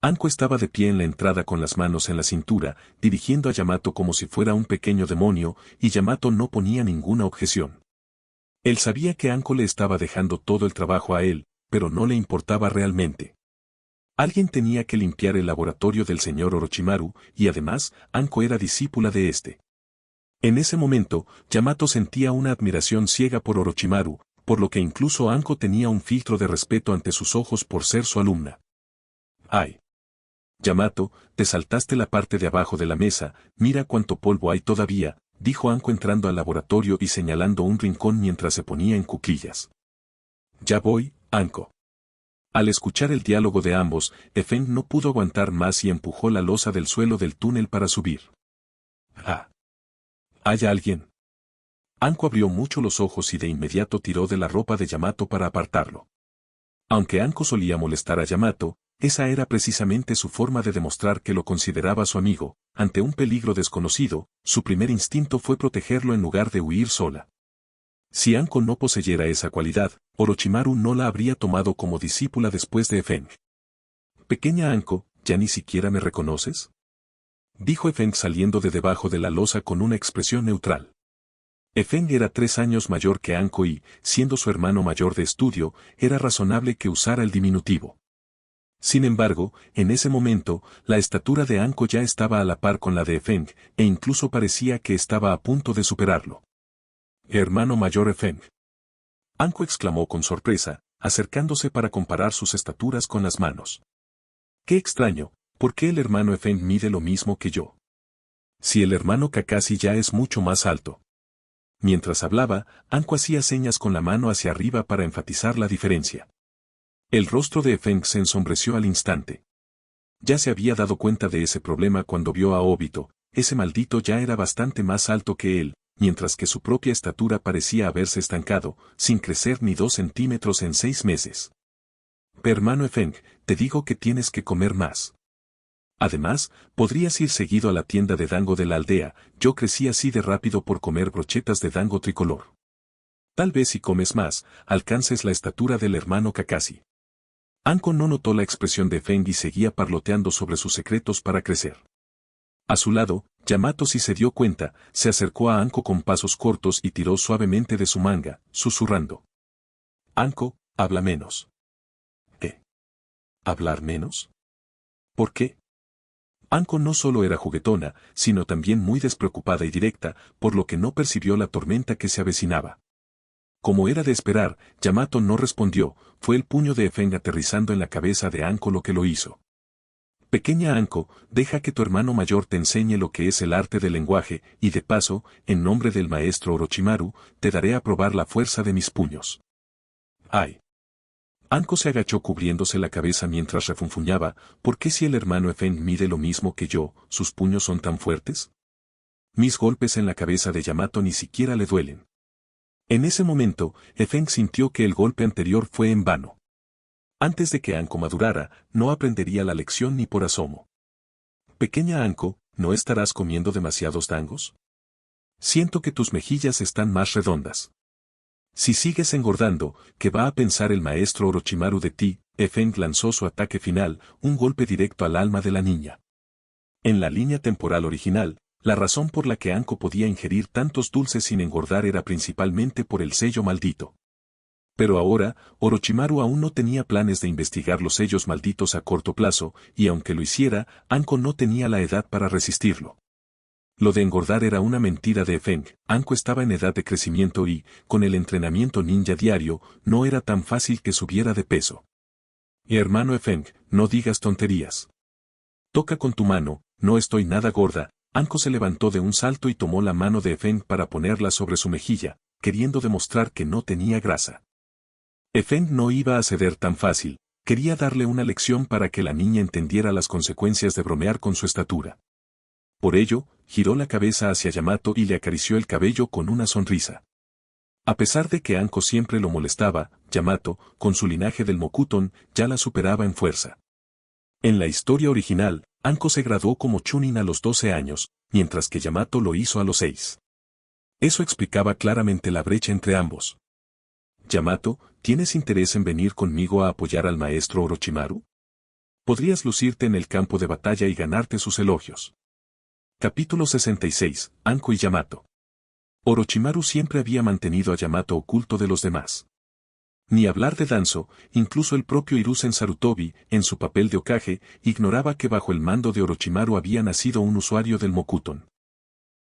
Anko estaba de pie en la entrada con las manos en la cintura, dirigiendo a Yamato como si fuera un pequeño demonio, y Yamato no ponía ninguna objeción. Él sabía que Anko le estaba dejando todo el trabajo a él, pero no le importaba realmente. Alguien tenía que limpiar el laboratorio del señor Orochimaru, y además, Anko era discípula de este. En ese momento, Yamato sentía una admiración ciega por Orochimaru, por lo que incluso Anko tenía un filtro de respeto ante sus ojos por ser su alumna. ¡Ay! Yamato, te saltaste la parte de abajo de la mesa, mira cuánto polvo hay todavía, dijo Anko entrando al laboratorio y señalando un rincón mientras se ponía en cuclillas. Ya voy, Anko. Al escuchar el diálogo de ambos, Efeng no pudo aguantar más y empujó la losa del suelo del túnel para subir. ¡Ah! ¿Hay alguien? Anko abrió mucho los ojos y de inmediato tiró de la ropa de Yamato para apartarlo. Aunque Anko solía molestar a Yamato, esa era precisamente su forma de demostrar que lo consideraba su amigo. Ante un peligro desconocido, su primer instinto fue protegerlo en lugar de huir sola. Si Anko no poseyera esa cualidad, Orochimaru no la habría tomado como discípula después de Efeng. Pequeña Anko, ¿ya ni siquiera me reconoces?, dijo Efeng saliendo de debajo de la losa con una expresión neutral. Efeng era 3 años mayor que Anko y, siendo su hermano mayor de estudio, era razonable que usara el diminutivo. Sin embargo, en ese momento, la estatura de Anko ya estaba a la par con la de Efeng, e incluso parecía que estaba a punto de superarlo. Hermano mayor Efeng. Anko exclamó con sorpresa, acercándose para comparar sus estaturas con las manos. Qué extraño, ¿por qué el hermano Efeng mide lo mismo que yo? Si el hermano Kakashi ya es mucho más alto. Mientras hablaba, Anko hacía señas con la mano hacia arriba para enfatizar la diferencia. El rostro de Efeng se ensombreció al instante. Ya se había dado cuenta de ese problema cuando vio a Obito, ese maldito ya era bastante más alto que él, mientras que su propia estatura parecía haberse estancado, sin crecer ni 2 centímetros en 6 meses. Hermano Efeng, te digo que tienes que comer más. Además, podrías ir seguido a la tienda de dango de la aldea, yo crecí así de rápido por comer brochetas de dango tricolor. Tal vez si comes más, alcances la estatura del hermano Kakashi. Anko no notó la expresión de Efeng y seguía parloteando sobre sus secretos para crecer. A su lado, Yamato sí se dio cuenta, se acercó a Anko con pasos cortos y tiró suavemente de su manga, susurrando. Anko, habla menos. ¿Qué? ¿Hablar menos? ¿Por qué? Anko no solo era juguetona, sino también muy despreocupada y directa, por lo que no percibió la tormenta que se avecinaba. Como era de esperar, Yamato no respondió, fue el puño de Efeng aterrizando en la cabeza de Anko lo que lo hizo. Pequeña Anko, deja que tu hermano mayor te enseñe lo que es el arte del lenguaje, y de paso, en nombre del maestro Orochimaru, te daré a probar la fuerza de mis puños. ¡Ay! Anko se agachó cubriéndose la cabeza mientras refunfuñaba, ¿por qué si el hermano Efeng mide lo mismo que yo, sus puños son tan fuertes? Mis golpes en la cabeza de Yamato ni siquiera le duelen. En ese momento, Efeng sintió que el golpe anterior fue en vano. Antes de que Anko madurara, no aprendería la lección ni por asomo. Pequeña Anko, ¿no estarás comiendo demasiados dangos? Siento que tus mejillas están más redondas. Si sigues engordando, ¿qué va a pensar el maestro Orochimaru de ti? Efeng lanzó su ataque final, un golpe directo al alma de la niña. En la línea temporal original, la razón por la que Anko podía ingerir tantos dulces sin engordar era principalmente por el sello maldito. Pero ahora, Orochimaru aún no tenía planes de investigar los sellos malditos a corto plazo, y aunque lo hiciera, Anko no tenía la edad para resistirlo. Lo de engordar era una mentira de Efeng, Anko estaba en edad de crecimiento y, con el entrenamiento ninja diario, no era tan fácil que subiera de peso. Hermano Efeng, no digas tonterías. Toca con tu mano, no estoy nada gorda. Anko se levantó de un salto y tomó la mano de Efeng para ponerla sobre su mejilla, queriendo demostrar que no tenía grasa. Efeng no iba a ceder tan fácil, quería darle una lección para que la niña entendiera las consecuencias de bromear con su estatura. Por ello, giró la cabeza hacia Yamato y le acarició el cabello con una sonrisa. A pesar de que Anko siempre lo molestaba, Yamato, con su linaje del Mokuton, ya la superaba en fuerza. En la historia original, Anko se graduó como Chunin a los 12 años, mientras que Yamato lo hizo a los 6. Eso explicaba claramente la brecha entre ambos. Yamato, ¿tienes interés en venir conmigo a apoyar al maestro Orochimaru? Podrías lucirte en el campo de batalla y ganarte sus elogios. Capítulo 66, Anko y Yamato. Orochimaru siempre había mantenido a Yamato oculto de los demás. Ni hablar de Danzo, incluso el propio Hiruzen Sarutobi, en su papel de Hokage, ignoraba que bajo el mando de Orochimaru había nacido un usuario del Mokuton.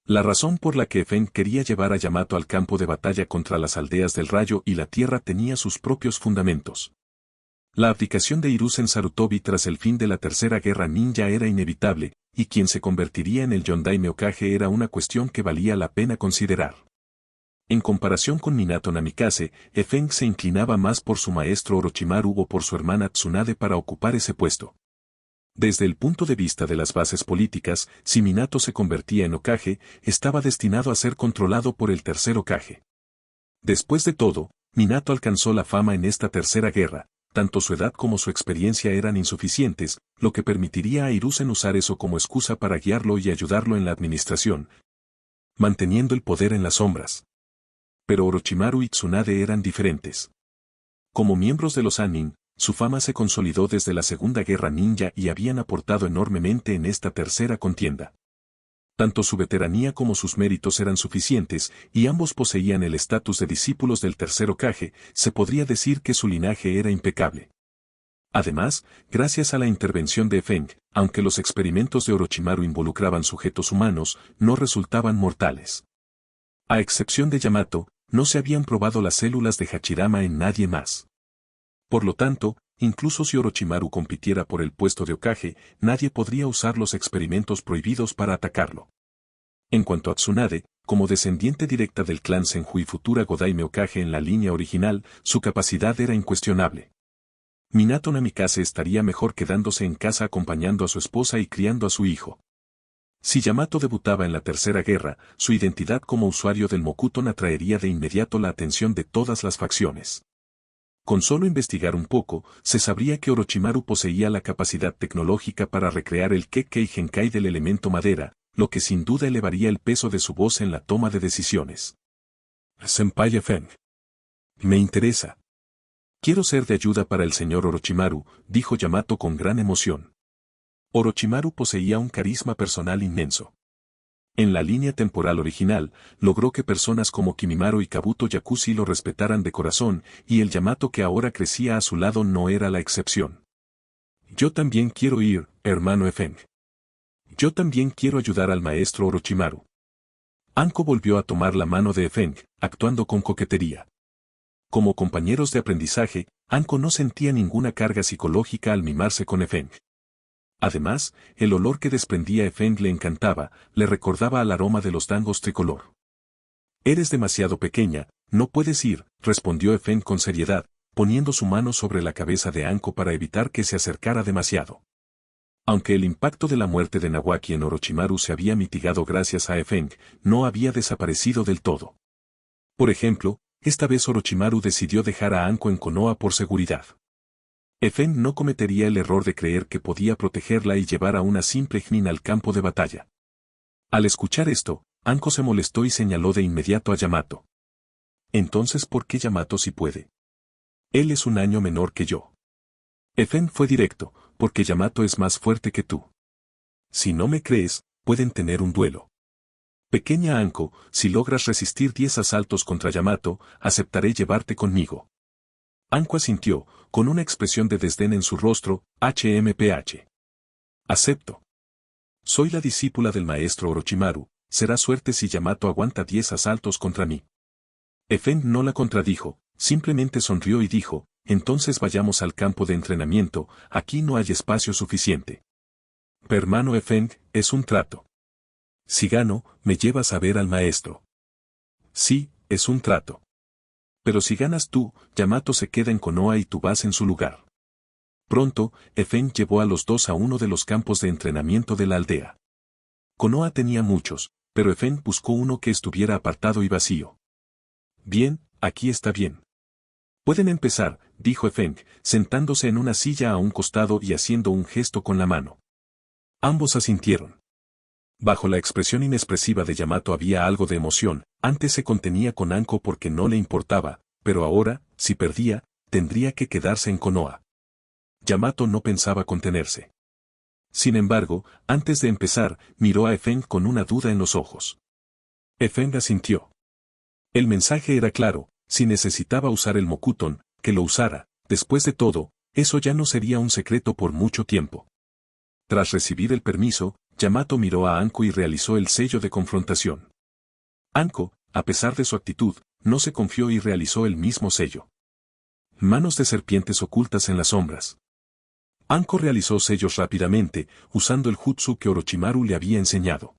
La razón por la que Efeng quería llevar a Yamato al campo de batalla contra las aldeas del Rayo y la Tierra tenía sus propios fundamentos. La abdicación de Hiruzen Sarutobi tras el fin de la Tercera Guerra Ninja era inevitable, y quien se convertiría en el Yondaime Hokage era una cuestión que valía la pena considerar. En comparación con Minato Namikaze, Efeng se inclinaba más por su maestro Orochimaru o por su hermana Tsunade para ocupar ese puesto. Desde el punto de vista de las bases políticas, si Minato se convertía en Hokage, estaba destinado a ser controlado por el tercer Hokage. Después de todo, Minato alcanzó la fama en esta tercera guerra, tanto su edad como su experiencia eran insuficientes, lo que permitiría a Hiruzen usar eso como excusa para guiarlo y ayudarlo en la administración, manteniendo el poder en las sombras. Pero Orochimaru y Tsunade eran diferentes. Como miembros de los Sannin, su fama se consolidó desde la Segunda Guerra Ninja y habían aportado enormemente en esta tercera contienda. Tanto su veteranía como sus méritos eran suficientes, y ambos poseían el estatus de discípulos del tercer Hokage, se podría decir que su linaje era impecable. Además, gracias a la intervención de Feng, aunque los experimentos de Orochimaru involucraban sujetos humanos, no resultaban mortales. A excepción de Yamato, no se habían probado las células de Hachirama en nadie más. Por lo tanto, incluso si Orochimaru compitiera por el puesto de Hokage, nadie podría usar los experimentos prohibidos para atacarlo. En cuanto a Tsunade, como descendiente directa del clan Senju y futura Godaime Hokage en la línea original, su capacidad era incuestionable. Minato Namikaze estaría mejor quedándose en casa acompañando a su esposa y criando a su hijo. Si Yamato debutaba en la Tercera Guerra, su identidad como usuario del Mokuton atraería de inmediato la atención de todas las facciones. Con solo investigar un poco, se sabría que Orochimaru poseía la capacidad tecnológica para recrear el Kekkei Genkai del elemento madera, lo que sin duda elevaría el peso de su voz en la toma de decisiones. Senpai Feng. Me interesa. Quiero ser de ayuda para el señor Orochimaru, dijo Yamato con gran emoción. Orochimaru poseía un carisma personal inmenso. En la línea temporal original, logró que personas como Kimimaro y Kabuto Yakushi lo respetaran de corazón, y el Yamato que ahora crecía a su lado no era la excepción. Yo también quiero ir, hermano Feng. Yo también quiero ayudar al maestro Orochimaru. Anko volvió a tomar la mano de Feng, actuando con coquetería. Como compañeros de aprendizaje, Anko no sentía ninguna carga psicológica al mimarse con Feng. Además, el olor que desprendía Feng le encantaba, le recordaba al aroma de los dangos tricolor. Eres demasiado pequeña, no puedes ir, respondió Feng con seriedad, poniendo su mano sobre la cabeza de Anko para evitar que se acercara demasiado. Aunque el impacto de la muerte de Nawaki en Orochimaru se había mitigado gracias a Feng, no había desaparecido del todo. Por ejemplo, esta vez Orochimaru decidió dejar a Anko en Konoha por seguridad. Feng no cometería el error de creer que podía protegerla y llevar a una simple Chunin al campo de batalla. Al escuchar esto, Anko se molestó y señaló de inmediato a Yamato. Entonces, ¿por qué Yamato sí puede? Él es un año menor que yo. Feng fue directo, porque Yamato es más fuerte que tú. Si no me crees, pueden tener un duelo. Pequeña Anko, si logras resistir 10 asaltos contra Yamato, aceptaré llevarte conmigo. Anko asintió, con una expresión de desdén en su rostro, HMPH. Acepto. Soy la discípula del maestro Orochimaru, será suerte si Yamato aguanta 10 asaltos contra mí. Feng no la contradijo, simplemente sonrió y dijo, entonces vayamos al campo de entrenamiento, aquí no hay espacio suficiente. Hermano Feng, es un trato. Si gano, me llevas a ver al maestro. Sí, es un trato. Pero si ganas tú, Yamato se queda en Konoha y tú vas en su lugar. Pronto, Feng llevó a los dos a uno de los campos de entrenamiento de la aldea. Konoha tenía muchos, pero Feng buscó uno que estuviera apartado y vacío. Bien, aquí está bien. Pueden empezar, dijo Feng, sentándose en una silla a un costado y haciendo un gesto con la mano. Ambos asintieron. Bajo la expresión inexpresiva de Yamato había algo de emoción, antes se contenía con Anko porque no le importaba, pero ahora, si perdía, tendría que quedarse en Konoha. Yamato no pensaba contenerse. Sin embargo, antes de empezar, miró a Feng con una duda en los ojos. Feng asintió. El mensaje era claro, si necesitaba usar el Mokuton, que lo usara, después de todo, eso ya no sería un secreto por mucho tiempo. Tras recibir el permiso, Yamato miró a Anko y realizó el sello de confrontación. Anko, a pesar de su actitud, no se confió y realizó el mismo sello. Manos de serpientes ocultas en las sombras. Anko realizó sellos rápidamente, usando el jutsu que Orochimaru le había enseñado.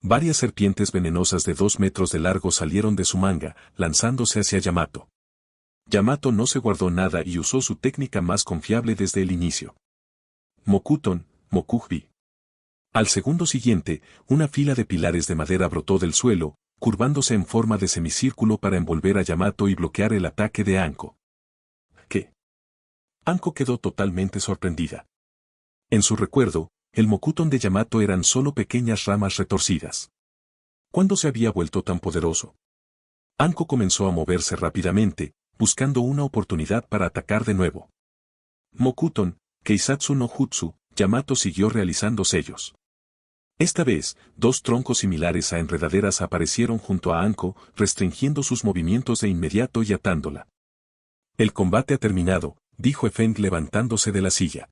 Varias serpientes venenosas de 2 metros de largo salieron de su manga, lanzándose hacia Yamato. Yamato no se guardó nada y usó su técnica más confiable desde el inicio. Mokuton, Mokuji. Al segundo siguiente, una fila de pilares de madera brotó del suelo, curvándose en forma de semicírculo para envolver a Yamato y bloquear el ataque de Anko. ¿Qué? Anko quedó totalmente sorprendida. En su recuerdo, el Mokuton de Yamato eran solo pequeñas ramas retorcidas. ¿Cuándo se había vuelto tan poderoso? Anko comenzó a moverse rápidamente, buscando una oportunidad para atacar de nuevo. Mokuton, Keisatsu no Jutsu, Yamato siguió realizando sellos. Esta vez, dos troncos similares a enredaderas aparecieron junto a Anko, restringiendo sus movimientos de inmediato y atándola. El combate ha terminado, dijo Efeng levantándose de la silla.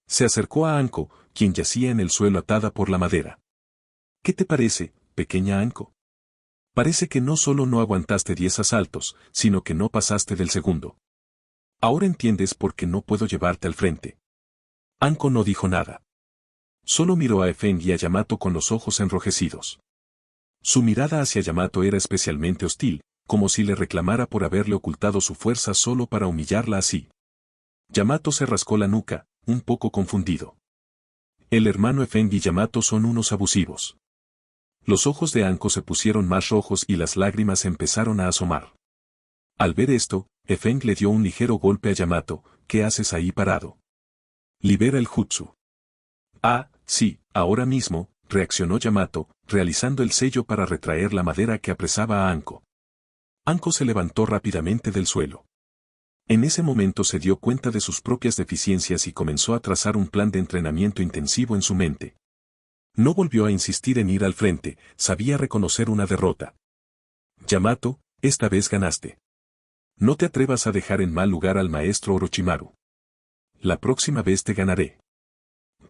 Se acercó a Anko, quien yacía en el suelo atada por la madera. ¿Qué te parece, pequeña Anko? Parece que no solo no aguantaste 10 asaltos, sino que no pasaste del segundo. Ahora entiendes por qué no puedo llevarte al frente. Anko no dijo nada. Solo miró a Efeng y a Yamato con los ojos enrojecidos. Su mirada hacia Yamato era especialmente hostil, como si le reclamara por haberle ocultado su fuerza solo para humillarla así. Yamato se rascó la nuca, un poco confundido. El hermano Efeng y Yamato son unos abusivos. Los ojos de Anko se pusieron más rojos y las lágrimas empezaron a asomar. Al ver esto, Efeng le dio un ligero golpe a Yamato. ¿Qué haces ahí parado? Libera el jutsu. Ah, sí, ahora mismo, reaccionó Yamato, realizando el sello para retraer la madera que apresaba a Anko. Anko se levantó rápidamente del suelo. En ese momento se dio cuenta de sus propias deficiencias y comenzó a trazar un plan de entrenamiento intensivo en su mente. No volvió a insistir en ir al frente, sabía reconocer una derrota. Yamato, esta vez ganaste. No te atrevas a dejar en mal lugar al maestro Orochimaru. La próxima vez te ganaré.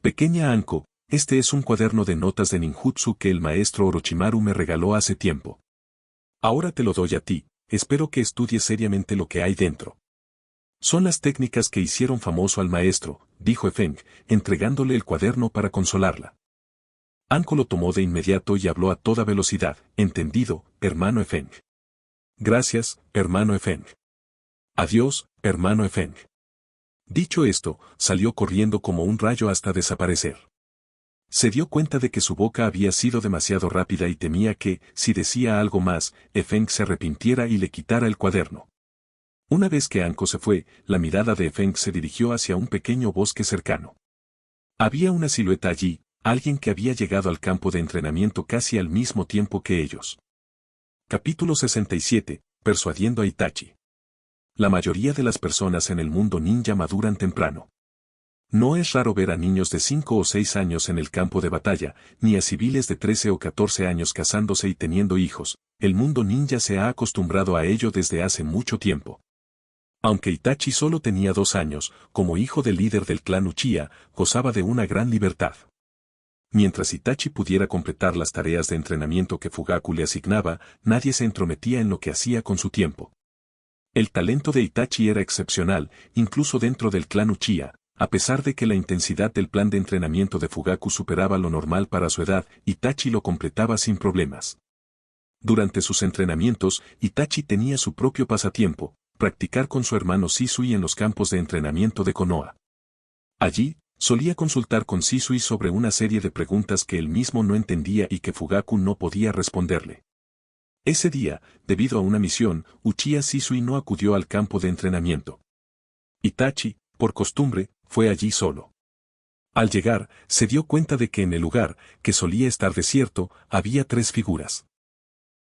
Pequeña Anko, este es un cuaderno de notas de ninjutsu que el maestro Orochimaru me regaló hace tiempo. Ahora te lo doy a ti, espero que estudies seriamente lo que hay dentro. Son las técnicas que hicieron famoso al maestro, dijo Efeng, entregándole el cuaderno para consolarla. Anko lo tomó de inmediato y habló a toda velocidad. Entendido, hermano Efeng. Gracias, hermano Efeng. Adiós, hermano Efeng. Dicho esto, salió corriendo como un rayo hasta desaparecer. Se dio cuenta de que su boca había sido demasiado rápida y temía que, si decía algo más, Efeng se arrepintiera y le quitara el cuaderno. Una vez que Anko se fue, la mirada de Efeng se dirigió hacia un pequeño bosque cercano. Había una silueta allí, alguien que había llegado al campo de entrenamiento casi al mismo tiempo que ellos. Capítulo 67, Persuadiendo a Itachi. La mayoría de las personas en el mundo ninja maduran temprano. No es raro ver a niños de 5 o 6 años en el campo de batalla, ni a civiles de 13 o 14 años casándose y teniendo hijos. El mundo ninja se ha acostumbrado a ello desde hace mucho tiempo. Aunque Itachi solo tenía 2 años, como hijo del líder del clan Uchiha, gozaba de una gran libertad. Mientras Itachi pudiera completar las tareas de entrenamiento que Fugaku le asignaba, nadie se entrometía en lo que hacía con su tiempo. El talento de Itachi era excepcional, incluso dentro del clan Uchiha, a pesar de que la intensidad del plan de entrenamiento de Fugaku superaba lo normal para su edad, Itachi lo completaba sin problemas. Durante sus entrenamientos, Itachi tenía su propio pasatiempo, practicar con su hermano Shisui en los campos de entrenamiento de Konoha. Allí, solía consultar con Shisui sobre una serie de preguntas que él mismo no entendía y que Fugaku no podía responderle. Ese día, debido a una misión, Uchiha Shisui no acudió al campo de entrenamiento. Itachi, por costumbre, fue allí solo. Al llegar, se dio cuenta de que en el lugar, que solía estar desierto, había 3 figuras.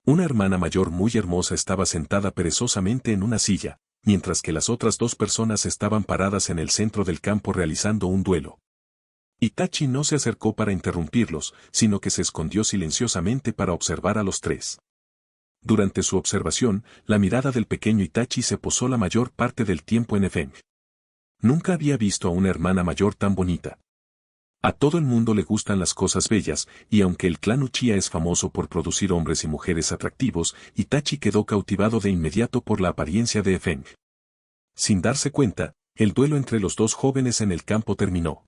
Una hermana mayor muy hermosa estaba sentada perezosamente en una silla, mientras que las otras 2 personas estaban paradas en el centro del campo realizando un duelo. Itachi no se acercó para interrumpirlos, sino que se escondió silenciosamente para observar a los 3. Durante su observación, la mirada del pequeño Itachi se posó la mayor parte del tiempo en Efeng. Nunca había visto a una hermana mayor tan bonita. A todo el mundo le gustan las cosas bellas, y aunque el clan Uchiha es famoso por producir hombres y mujeres atractivos, Itachi quedó cautivado de inmediato por la apariencia de Efeng. Sin darse cuenta, el duelo entre los 2 jóvenes en el campo terminó.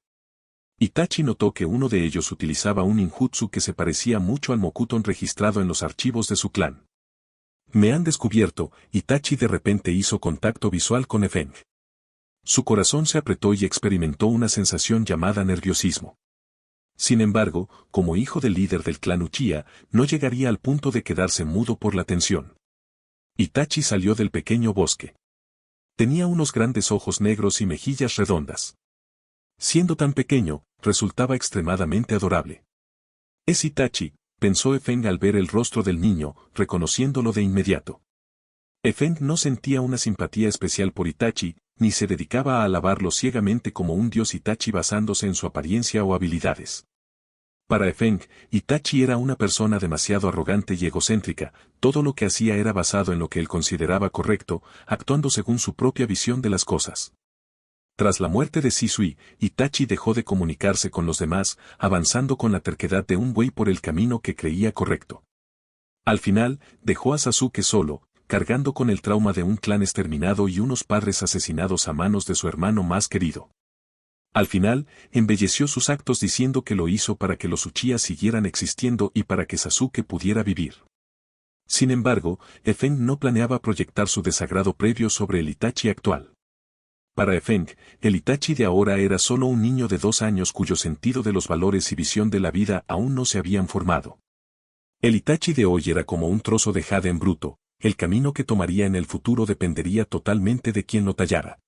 Itachi notó que uno de ellos utilizaba un ninjutsu que se parecía mucho al Mokuton registrado en los archivos de su clan. Me han descubierto, Itachi de repente hizo contacto visual con Efeng. Su corazón se apretó y experimentó una sensación llamada nerviosismo. Sin embargo, como hijo del líder del clan Uchiha, no llegaría al punto de quedarse mudo por la tensión. Itachi salió del pequeño bosque. Tenía unos grandes ojos negros y mejillas redondas. Siendo tan pequeño, resultaba extremadamente adorable. Es Itachi, pensó Efeng al ver el rostro del niño, reconociéndolo de inmediato. Efeng no sentía una simpatía especial por Itachi, ni se dedicaba a alabarlo ciegamente como un dios Itachi basándose en su apariencia o habilidades. Para Efeng, Itachi era una persona demasiado arrogante y egocéntrica, todo lo que hacía era basado en lo que él consideraba correcto, actuando según su propia visión de las cosas. Tras la muerte de Shisui, Itachi dejó de comunicarse con los demás, avanzando con la terquedad de un buey por el camino que creía correcto. Al final, dejó a Sasuke solo, cargando con el trauma de un clan exterminado y unos padres asesinados a manos de su hermano más querido. Al final, embelleció sus actos diciendo que lo hizo para que los Uchiha siguieran existiendo y para que Sasuke pudiera vivir. Sin embargo, Efeng no planeaba proyectar su desagrado previo sobre el Itachi actual. Para Efeng, el Itachi de ahora era solo un niño de 2 años cuyo sentido de los valores y visión de la vida aún no se habían formado. El Itachi de hoy era como un trozo de jade en bruto, el camino que tomaría en el futuro dependería totalmente de quien lo tallara.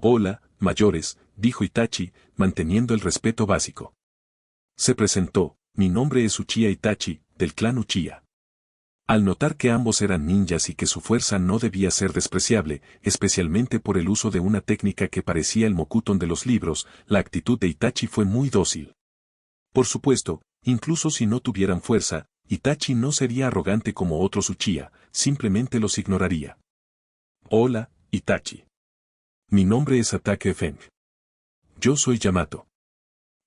Hola, mayores, dijo Itachi, manteniendo el respeto básico. Se presentó, mi nombre es Uchiha Itachi, del clan Uchiha. Al notar que ambos eran ninjas y que su fuerza no debía ser despreciable, especialmente por el uso de una técnica que parecía el Mokuton de los libros, la actitud de Itachi fue muy dócil. Por supuesto, incluso si no tuvieran fuerza, Itachi no sería arrogante como otros Uchiha, simplemente los ignoraría. Hola, Itachi. Mi nombre es Atake Efeng. Yo soy Yamato.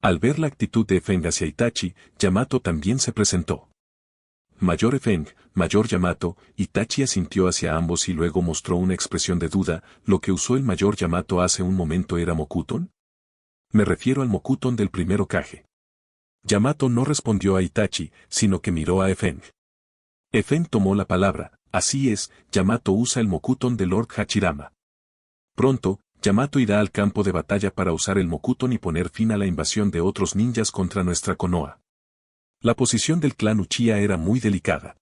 Al ver la actitud de Efeng hacia Itachi, Yamato también se presentó. Mayor Efeng, Mayor Yamato, Itachi asintió hacia ambos y luego mostró una expresión de duda, ¿lo que usó el Mayor Yamato hace un momento era Mokuton? Me refiero al Mokuton del primer Hokage. Yamato no respondió a Itachi, sino que miró a Efeng. Efeng tomó la palabra, así es, Yamato usa el Mokuton de Lord Hachirama. Pronto, Yamato irá al campo de batalla para usar el Mokuton y poner fin a la invasión de otros ninjas contra nuestra Konoha. La posición del clan Uchiha era muy delicada.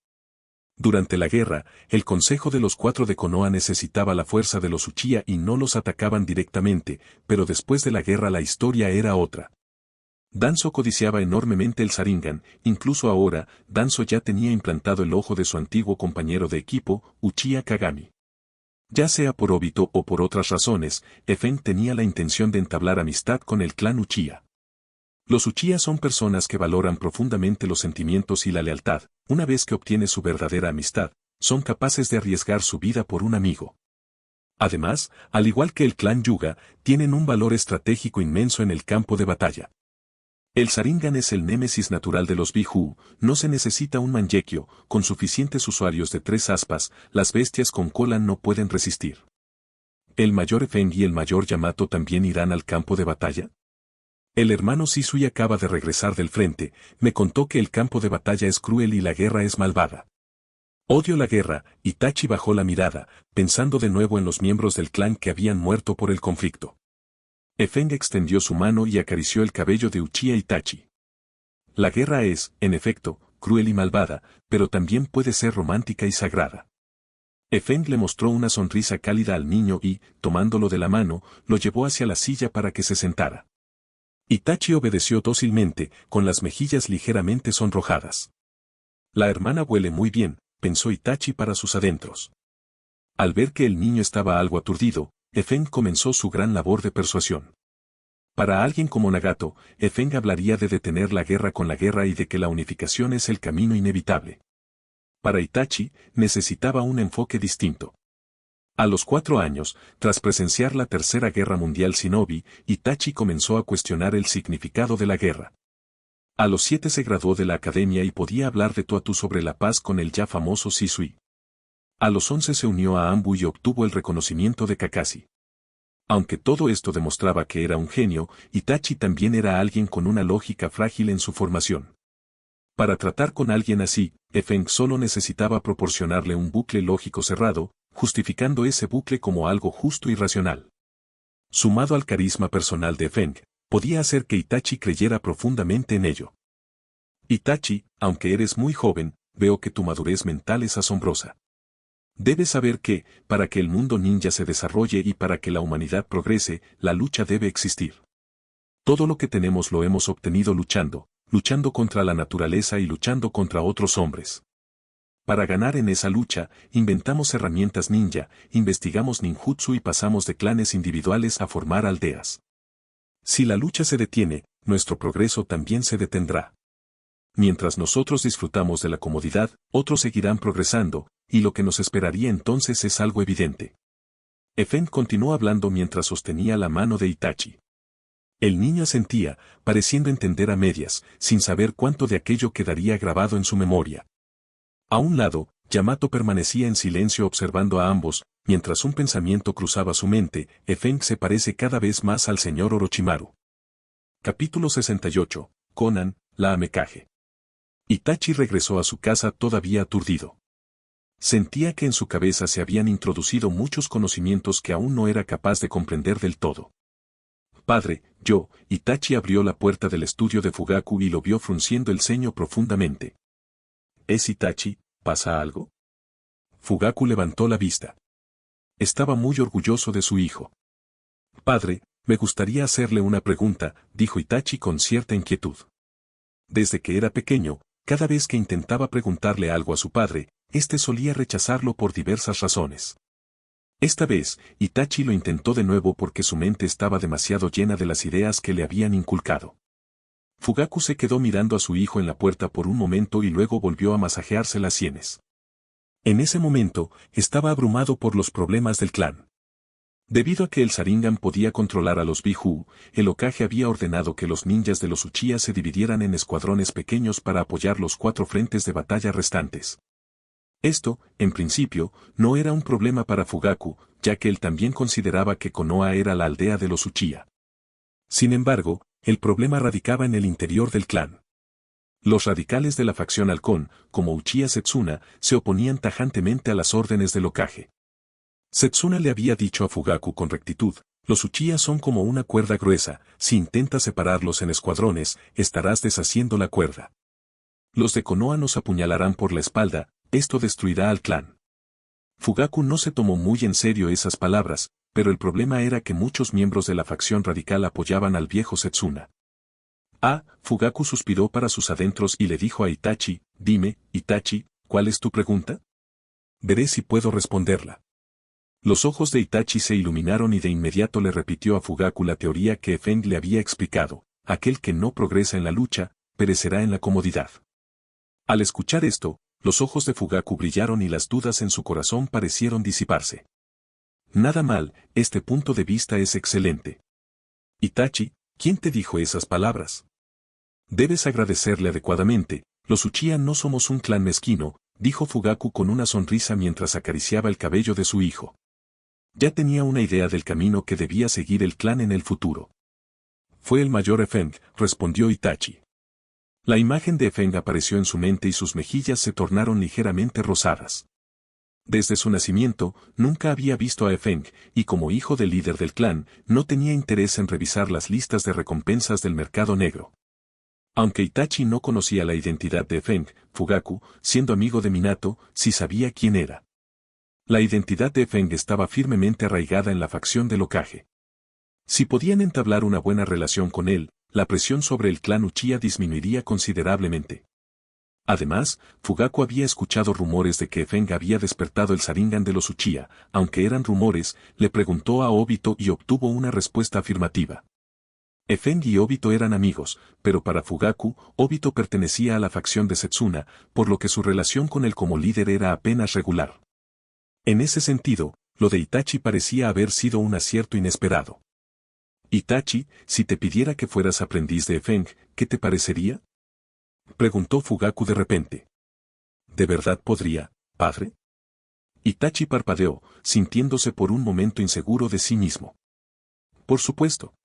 Durante la guerra, el Consejo de los Cuatro de Konoha necesitaba la fuerza de los Uchiha y no los atacaban directamente, pero después de la guerra la historia era otra. Danzo codiciaba enormemente el Sharingan, incluso ahora, Danzo ya tenía implantado el ojo de su antiguo compañero de equipo, Uchiha Kagami. Ya sea por Obito o por otras razones, Efeng tenía la intención de entablar amistad con el clan Uchiha. Los Uchiha son personas que valoran profundamente los sentimientos y la lealtad, una vez que obtiene su verdadera amistad, son capaces de arriesgar su vida por un amigo. Además, al igual que el clan Hyuga, tienen un valor estratégico inmenso en el campo de batalla. El Sharingan es el némesis natural de los Biju, no se necesita un Mangekyo, con suficientes usuarios de 3 aspas, las bestias con cola no pueden resistir. ¿El Mayor Efeng y el Mayor Yamato también irán al campo de batalla? El hermano Shisui acaba de regresar del frente, me contó que el campo de batalla es cruel y la guerra es malvada. Odio la guerra, Itachi bajó la mirada, pensando de nuevo en los miembros del clan que habían muerto por el conflicto. Efeng extendió su mano y acarició el cabello de Uchiha Itachi. La guerra es, en efecto, cruel y malvada, pero también puede ser romántica y sagrada. Efeng le mostró una sonrisa cálida al niño y, tomándolo de la mano, lo llevó hacia la silla para que se sentara. Itachi obedeció dócilmente, con las mejillas ligeramente sonrojadas. La hermana huele muy bien, pensó Itachi para sus adentros. Al ver que el niño estaba algo aturdido, Efeng comenzó su gran labor de persuasión. Para alguien como Nagato, Efeng hablaría de detener la guerra con la guerra y de que la unificación es el camino inevitable. Para Itachi, necesitaba un enfoque distinto. A los 4 años, tras presenciar la Tercera Guerra Mundial Shinobi, Itachi comenzó a cuestionar el significado de la guerra. A los 7 se graduó de la academia y podía hablar de tú a tú sobre la paz con el ya famoso Shisui. A los 11 se unió a Anbu y obtuvo el reconocimiento de Kakashi. Aunque todo esto demostraba que era un genio, Itachi también era alguien con una lógica frágil en su formación. Para tratar con alguien así, Efeng solo necesitaba proporcionarle un bucle lógico cerrado, justificando ese bucle como algo justo y racional. Sumado al carisma personal de Efeng, podía hacer que Itachi creyera profundamente en ello. Itachi, aunque eres muy joven, veo que tu madurez mental es asombrosa. Debes saber que, para que el mundo ninja se desarrolle y para que la humanidad progrese, la lucha debe existir. Todo lo que tenemos lo hemos obtenido luchando, luchando contra la naturaleza y luchando contra otros hombres. Para ganar en esa lucha, inventamos herramientas ninja, investigamos ninjutsu y pasamos de clanes individuales a formar aldeas. Si la lucha se detiene, nuestro progreso también se detendrá. Mientras nosotros disfrutamos de la comodidad, otros seguirán progresando, y lo que nos esperaría entonces es algo evidente. Efeng continuó hablando mientras sostenía la mano de Itachi. El niño asentía, pareciendo entender a medias, sin saber cuánto de aquello quedaría grabado en su memoria. A un lado, Yamato permanecía en silencio observando a ambos, mientras un pensamiento cruzaba su mente. Efeng se parece cada vez más al señor Orochimaru. Capítulo 68. Conan, la Amekage. Itachi regresó a su casa todavía aturdido. Sentía que en su cabeza se habían introducido muchos conocimientos que aún no era capaz de comprender del todo. Padre, Itachi abrió la puerta del estudio de Fugaku y lo vio frunciendo el ceño profundamente. ¿Es Itachi? ¿Pasa algo? Fugaku levantó la vista. Estaba muy orgulloso de su hijo. Padre, me gustaría hacerle una pregunta, dijo Itachi con cierta inquietud. Desde que era pequeño, cada vez que intentaba preguntarle algo a su padre, éste solía rechazarlo por diversas razones. Esta vez, Itachi lo intentó de nuevo porque su mente estaba demasiado llena de las ideas que le habían inculcado. Fugaku se quedó mirando a su hijo en la puerta por un momento y luego volvió a masajearse las sienes. En ese momento, estaba abrumado por los problemas del clan. Debido a que el Sharingan podía controlar a los Biju, el Hokage había ordenado que los ninjas de los Uchiha se dividieran en escuadrones pequeños para apoyar los 4 frentes de batalla restantes. Esto, en principio, no era un problema para Fugaku, ya que él también consideraba que Konoha era la aldea de los Uchiha. Sin embargo, el problema radicaba en el interior del clan. Los radicales de la facción halcón, como Uchiha Setsuna, se oponían tajantemente a las órdenes del Hokage. Setsuna le había dicho a Fugaku con rectitud, los Uchiha son como una cuerda gruesa, si intentas separarlos en escuadrones, estarás deshaciendo la cuerda. Los de Konoha nos apuñalarán por la espalda, esto destruirá al clan. Fugaku no se tomó muy en serio esas palabras, pero el problema era que muchos miembros de la facción radical apoyaban al viejo Setsuna. Fugaku suspiró para sus adentros y le dijo a Itachi, dime, Itachi, ¿cuál es tu pregunta? Veré si puedo responderla. Los ojos de Itachi se iluminaron y de inmediato le repitió a Fugaku la teoría que Efeng le había explicado, aquel que no progresa en la lucha, perecerá en la comodidad. Al escuchar esto, los ojos de Fugaku brillaron y las dudas en su corazón parecieron disiparse. Nada mal, este punto de vista es excelente. Itachi, ¿quién te dijo esas palabras? Debes agradecerle adecuadamente, los Uchiha no somos un clan mezquino, dijo Fugaku con una sonrisa mientras acariciaba el cabello de su hijo. Ya tenía una idea del camino que debía seguir el clan en el futuro. Fue el mayor Efeng, respondió Itachi. La imagen de Efeng apareció en su mente y sus mejillas se tornaron ligeramente rosadas. Desde su nacimiento, nunca había visto a Efeng, y como hijo del líder del clan, no tenía interés en revisar las listas de recompensas del mercado negro. Aunque Itachi no conocía la identidad de Efeng, Fugaku, siendo amigo de Minato, sí sabía quién era. La identidad de Efeng estaba firmemente arraigada en la facción del Hokage. Si podían entablar una buena relación con él, la presión sobre el clan Uchiha disminuiría considerablemente. Además, Fugaku había escuchado rumores de que Efeng había despertado el Sharingan de los Uchiha, aunque eran rumores, le preguntó a Obito y obtuvo una respuesta afirmativa. Efeng y Obito eran amigos, pero para Fugaku, Obito pertenecía a la facción de Setsuna, por lo que su relación con él como líder era apenas regular. En ese sentido, lo de Itachi parecía haber sido un acierto inesperado. Itachi, si te pidiera que fueras aprendiz de Efeng, ¿qué te parecería? Preguntó Fugaku de repente. ¿De verdad podría, padre? Itachi parpadeó, sintiéndose por un momento inseguro de sí mismo. Por supuesto.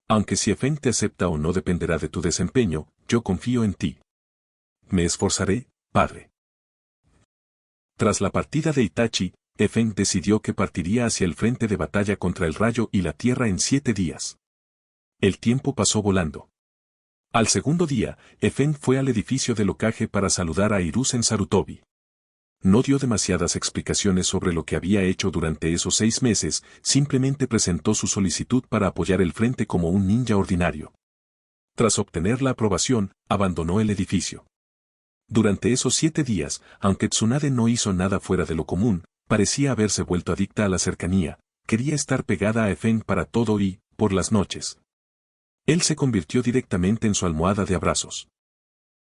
Aunque si Efeng te acepta o no dependerá de tu desempeño, yo confío en ti. Me esforzaré, padre. Tras la partida de Itachi, Efeng decidió que partiría hacia el frente de batalla contra el Rayo y la Tierra en 7 días. El tiempo pasó volando. Al segundo día, Efeng fue al edificio del Hokage para saludar a Hiruzen Sarutobi. No dio demasiadas explicaciones sobre lo que había hecho durante esos 6 meses, simplemente presentó su solicitud para apoyar el frente como un ninja ordinario. Tras obtener la aprobación, abandonó el edificio. Durante esos 7 días, aunque Tsunade no hizo nada fuera de lo común, parecía haberse vuelto adicta a la cercanía, quería estar pegada a Efeng para todo y, por las noches, él se convirtió directamente en su almohada de abrazos.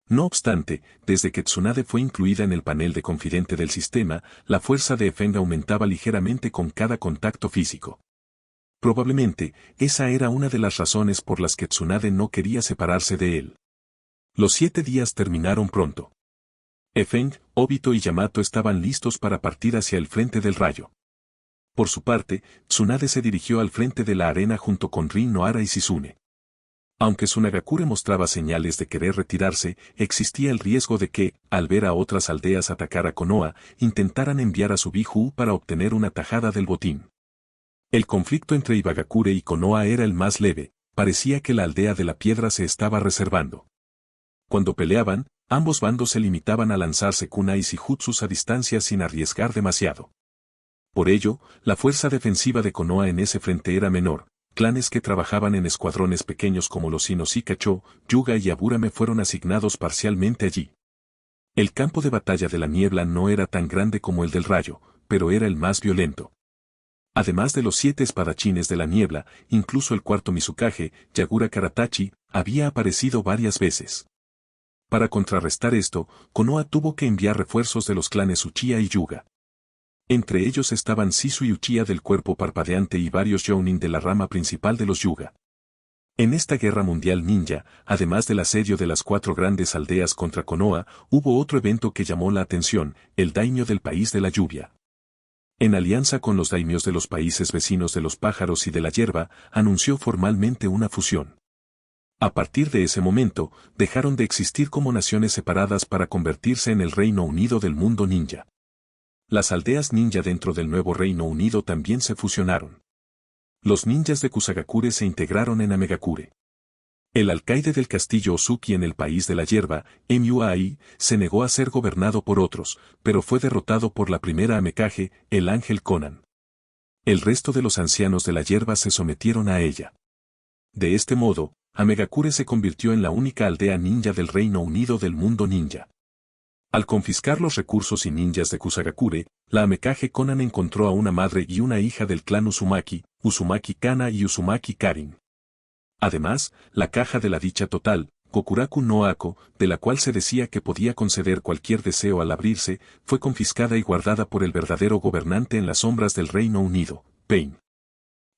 No obstante, desde que Tsunade fue incluida en el panel de confidente del sistema, la fuerza de Efeng aumentaba ligeramente con cada contacto físico. Probablemente, esa era una de las razones por las que Tsunade no quería separarse de él. Los 7 días terminaron pronto. Efeng, Obito y Yamato estaban listos para partir hacia el frente del rayo. Por su parte, Tsunade se dirigió al frente de la arena junto con Rin Nohara y Shizune. Aunque Tsunagakure mostraba señales de querer retirarse, existía el riesgo de que, al ver a otras aldeas atacar a Konoha, intentaran enviar a Subihu para obtener una tajada del botín. El conflicto entre Ibagakure y Konoha era el más leve, parecía que la aldea de la piedra se estaba reservando. Cuando peleaban, ambos bandos se limitaban a lanzarse kunais y jutsus a distancia sin arriesgar demasiado. Por ello, la fuerza defensiva de Konoha en ese frente era menor. Clanes que trabajaban en escuadrones pequeños como los Shikacho, Yuga y Aburame fueron asignados parcialmente allí. El campo de batalla de la niebla no era tan grande como el del rayo, pero era el más violento. Además de los 7 espadachines de la niebla, incluso el cuarto Mizukage, Yagura Karatachi, había aparecido varias veces. Para contrarrestar esto, Konoha tuvo que enviar refuerzos de los clanes Uchiha y Yuga. Entre ellos estaban Shizu y Uchiha del cuerpo parpadeante y varios Jounin de la rama principal de los Yuga. En esta guerra mundial ninja, además del asedio de las 4 grandes aldeas contra Konoha, hubo otro evento que llamó la atención, el daimyo del país de la lluvia. En alianza con los daimyos de los países vecinos de los pájaros y de la hierba, anunció formalmente una fusión. A partir de ese momento, dejaron de existir como naciones separadas para convertirse en el Reino Unido del mundo ninja. Las aldeas ninja dentro del nuevo Reino Unido también se fusionaron. Los ninjas de Kusagakure se integraron en Amegakure. El alcaide del castillo Ozuki en el país de la hierba, Muai, se negó a ser gobernado por otros, pero fue derrotado por la primera Amekage, el ángel Conan. El resto de los ancianos de la hierba se sometieron a ella. De este modo, Amegakure se convirtió en la única aldea ninja del Reino Unido del mundo ninja. Al confiscar los recursos y ninjas de Kusagakure, la Amekage Conan encontró a una madre y una hija del clan Uzumaki, Uzumaki Kana y Uzumaki Karin. Además, la caja de la dicha total, Kokuraku no Ako, de la cual se decía que podía conceder cualquier deseo al abrirse, fue confiscada y guardada por el verdadero gobernante en las sombras del Reino Unido, Pain.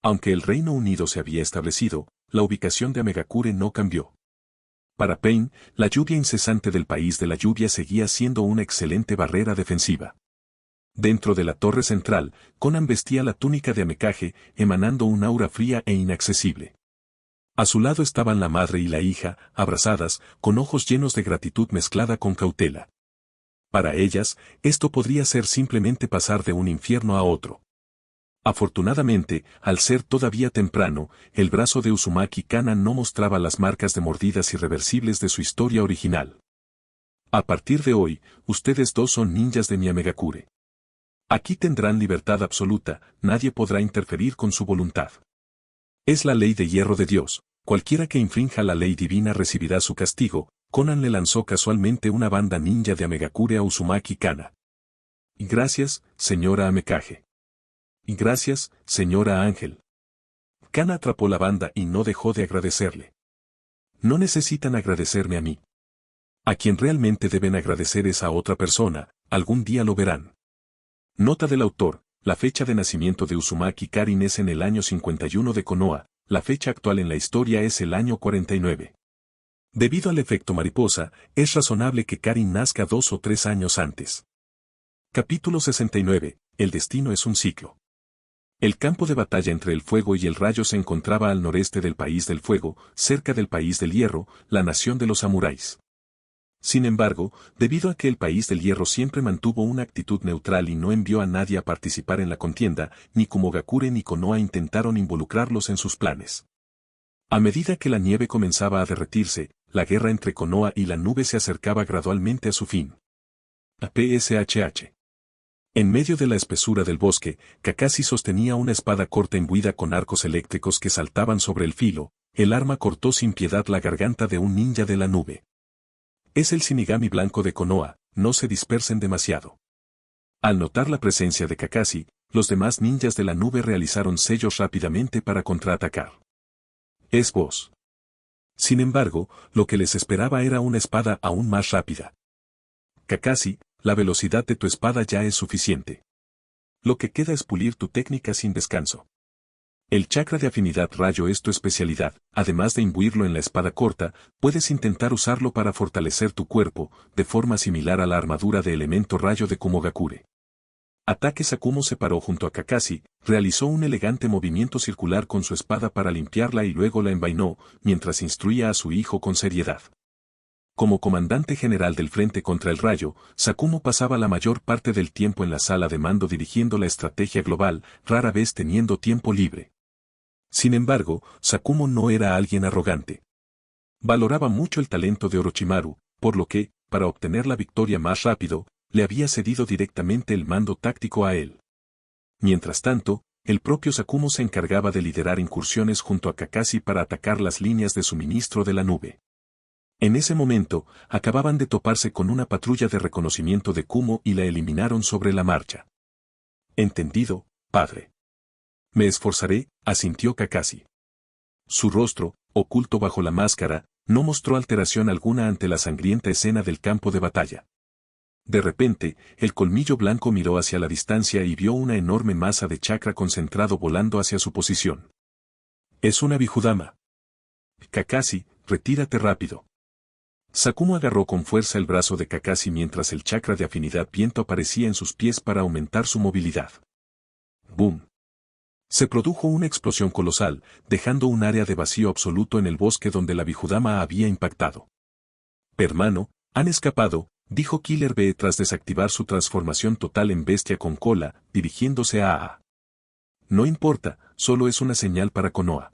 Aunque el Reino Unido se había establecido, la ubicación de Amegakure no cambió. Para Pain, la lluvia incesante del país de la lluvia seguía siendo una excelente barrera defensiva. Dentro de la torre central, Conan vestía la túnica de Amekage, emanando un aura fría e inaccesible. A su lado estaban la madre y la hija, abrazadas, con ojos llenos de gratitud mezclada con cautela. Para ellas, esto podría ser simplemente pasar de un infierno a otro. Afortunadamente, al ser todavía temprano, el brazo de Uzumaki Kana no mostraba las marcas de mordidas irreversibles de su historia original. A partir de hoy, ustedes dos son ninjas de mi Amegakure. Aquí tendrán libertad absoluta, nadie podrá interferir con su voluntad. Es la ley de hierro de Dios, cualquiera que infrinja la ley divina recibirá su castigo. Conan le lanzó casualmente una banda ninja de Amegakure a Uzumaki Kana. Gracias, señora Amekage. Gracias, señora Ángel. Kana atrapó la banda y no dejó de agradecerle. No necesitan agradecerme a mí. A quien realmente deben agradecer es a otra persona, algún día lo verán. Nota del autor, la fecha de nacimiento de Uzumaki Karin es en el año 51 de Konoha, la fecha actual en la historia es el año 49. Debido al efecto mariposa, es razonable que Karin nazca 2 o 3 años antes. Capítulo 69, el destino es un ciclo. El campo de batalla entre el fuego y el rayo se encontraba al noreste del país del fuego, cerca del país del hierro, la nación de los samuráis. Sin embargo, debido a que el país del hierro siempre mantuvo una actitud neutral y no envió a nadie a participar en la contienda, ni Kumogakure ni Konoha intentaron involucrarlos en sus planes. A medida que la nieve comenzaba a derretirse, la guerra entre Konoha y la nube se acercaba gradualmente a su fin. PSHH. En medio de la espesura del bosque, Kakashi sostenía una espada corta imbuida con arcos eléctricos que saltaban sobre el filo, el arma cortó sin piedad la garganta de un ninja de la nube. Es el Shinigami blanco de Konoha, no se dispersen demasiado. Al notar la presencia de Kakashi, los demás ninjas de la nube realizaron sellos rápidamente para contraatacar. Es vos. Sin embargo, lo que les esperaba era una espada aún más rápida. Kakashi, la velocidad de tu espada ya es suficiente. Lo que queda es pulir tu técnica sin descanso. El chakra de afinidad rayo es tu especialidad, además de imbuirlo en la espada corta, puedes intentar usarlo para fortalecer tu cuerpo, de forma similar a la armadura de elemento rayo de Kumogakure. Ataque Sakumo se paró junto a Kakashi, realizó un elegante movimiento circular con su espada para limpiarla y luego la envainó, mientras instruía a su hijo con seriedad. Como comandante general del frente contra el rayo, Sakumo pasaba la mayor parte del tiempo en la sala de mando dirigiendo la estrategia global, rara vez teniendo tiempo libre. Sin embargo, Sakumo no era alguien arrogante. Valoraba mucho el talento de Orochimaru, por lo que, para obtener la victoria más rápido, le había cedido directamente el mando táctico a él. Mientras tanto, el propio Sakumo se encargaba de liderar incursiones junto a Kakashi para atacar las líneas de suministro de la nube. En ese momento, acababan de toparse con una patrulla de reconocimiento de Kumo y la eliminaron sobre la marcha. Entendido, padre. Me esforzaré, asintió Kakashi. Su rostro, oculto bajo la máscara, no mostró alteración alguna ante la sangrienta escena del campo de batalla. De repente, el colmillo blanco miró hacia la distancia y vio una enorme masa de chakra concentrado volando hacia su posición. Es una Bijudama. Kakashi, retírate rápido. Sakumo agarró con fuerza el brazo de Kakashi mientras el chakra de afinidad viento aparecía en sus pies para aumentar su movilidad. ¡Boom! Se produjo una explosión colosal, dejando un área de vacío absoluto en el bosque donde la Bijudama había impactado. Hermano, han escapado, dijo Killer Bee tras desactivar su transformación total en bestia con cola, dirigiéndose a. No importa, solo es una señal para Konoha.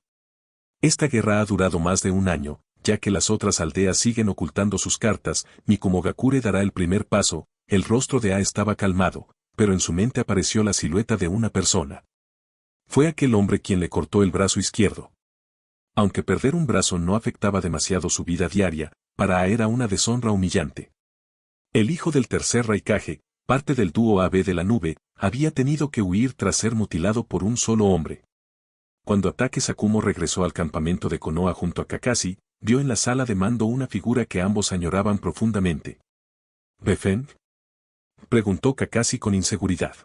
Esta guerra ha durado más de un año, ya que las otras aldeas siguen ocultando sus cartas, mi Kumogakure dará el primer paso, el rostro de A estaba calmado, pero en su mente apareció la silueta de una persona. Fue aquel hombre quien le cortó el brazo izquierdo. Aunque perder un brazo no afectaba demasiado su vida diaria, para A era una deshonra humillante. El hijo del tercer Raikage, parte del dúo AB de la nube, había tenido que huir tras ser mutilado por un solo hombre. Cuando Ataque Sakumo regresó al campamento de Konoha junto a Kakashi, vio en la sala de mando una figura que ambos añoraban profundamente. ¿Befeng? Preguntó Kakashi con inseguridad.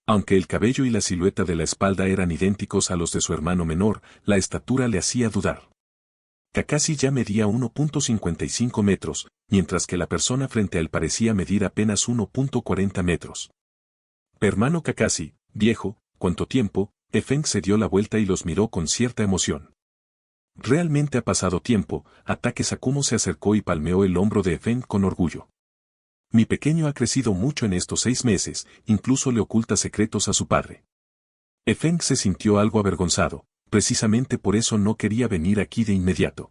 Aunque el cabello y la silueta de la espalda eran idénticos a los de su hermano menor, la estatura le hacía dudar. Kakashi ya medía 1.55 metros, mientras que la persona frente a él parecía medir apenas 1.40 metros. Hermano Kakashi, viejo, ¿cuánto tiempo? Befeng se dio la vuelta y los miró con cierta emoción. Realmente ha pasado tiempo, Ataque Sakumo se acercó y palmeó el hombro de Befeng con orgullo. Mi pequeño ha crecido mucho en estos 6 meses, incluso le oculta secretos a su padre. Befeng se sintió algo avergonzado, precisamente por eso no quería venir aquí de inmediato.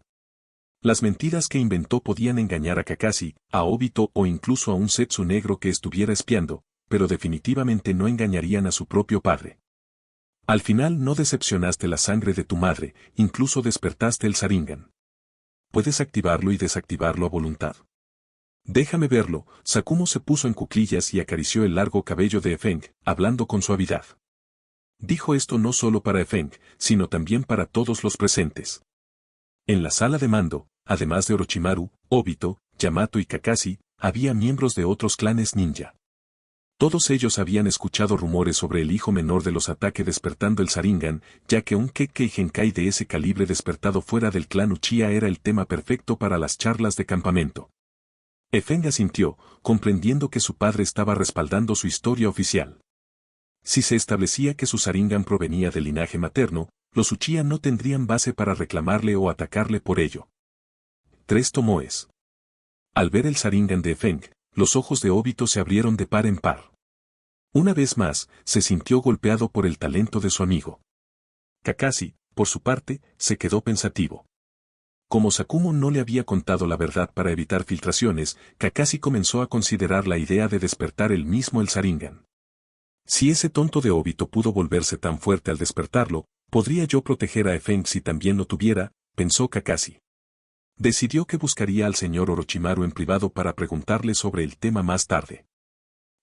Las mentiras que inventó podían engañar a Kakashi, a Obito o incluso a un Zetsu negro que estuviera espiando, pero definitivamente no engañarían a su propio padre. Al final no decepcionaste la sangre de tu madre, incluso despertaste el Sharingan. Puedes activarlo y desactivarlo a voluntad. Déjame verlo, Sakumo se puso en cuclillas y acarició el largo cabello de Befeng, hablando con suavidad. Dijo esto no solo para Befeng, sino también para todos los presentes. En la sala de mando, además de Orochimaru, Obito, Yamato y Kakashi, había miembros de otros clanes ninja. Todos ellos habían escuchado rumores sobre el hijo menor de los Ataque despertando el Sharingan, ya que un Kekkei Genkai de ese calibre despertado fuera del clan Uchiha era el tema perfecto para las charlas de campamento. Befeng asintió, comprendiendo que su padre estaba respaldando su historia oficial. Si se establecía que su Sharingan provenía del linaje materno, los Uchiha no tendrían base para reclamarle o atacarle por ello. 3 Tomoes. Al ver el Sharingan de Befeng, los ojos de Obito se abrieron de par en par. Una vez más, se sintió golpeado por el talento de su amigo. Kakashi, por su parte, se quedó pensativo. Como Sakumo no le había contado la verdad para evitar filtraciones, Kakashi comenzó a considerar la idea de despertar él mismo el Sharingan. Si ese tonto de Obito pudo volverse tan fuerte al despertarlo, Podría yo proteger a Efeng si también lo tuviera, pensó Kakashi. Decidió que buscaría al señor Orochimaru en privado para preguntarle sobre el tema más tarde.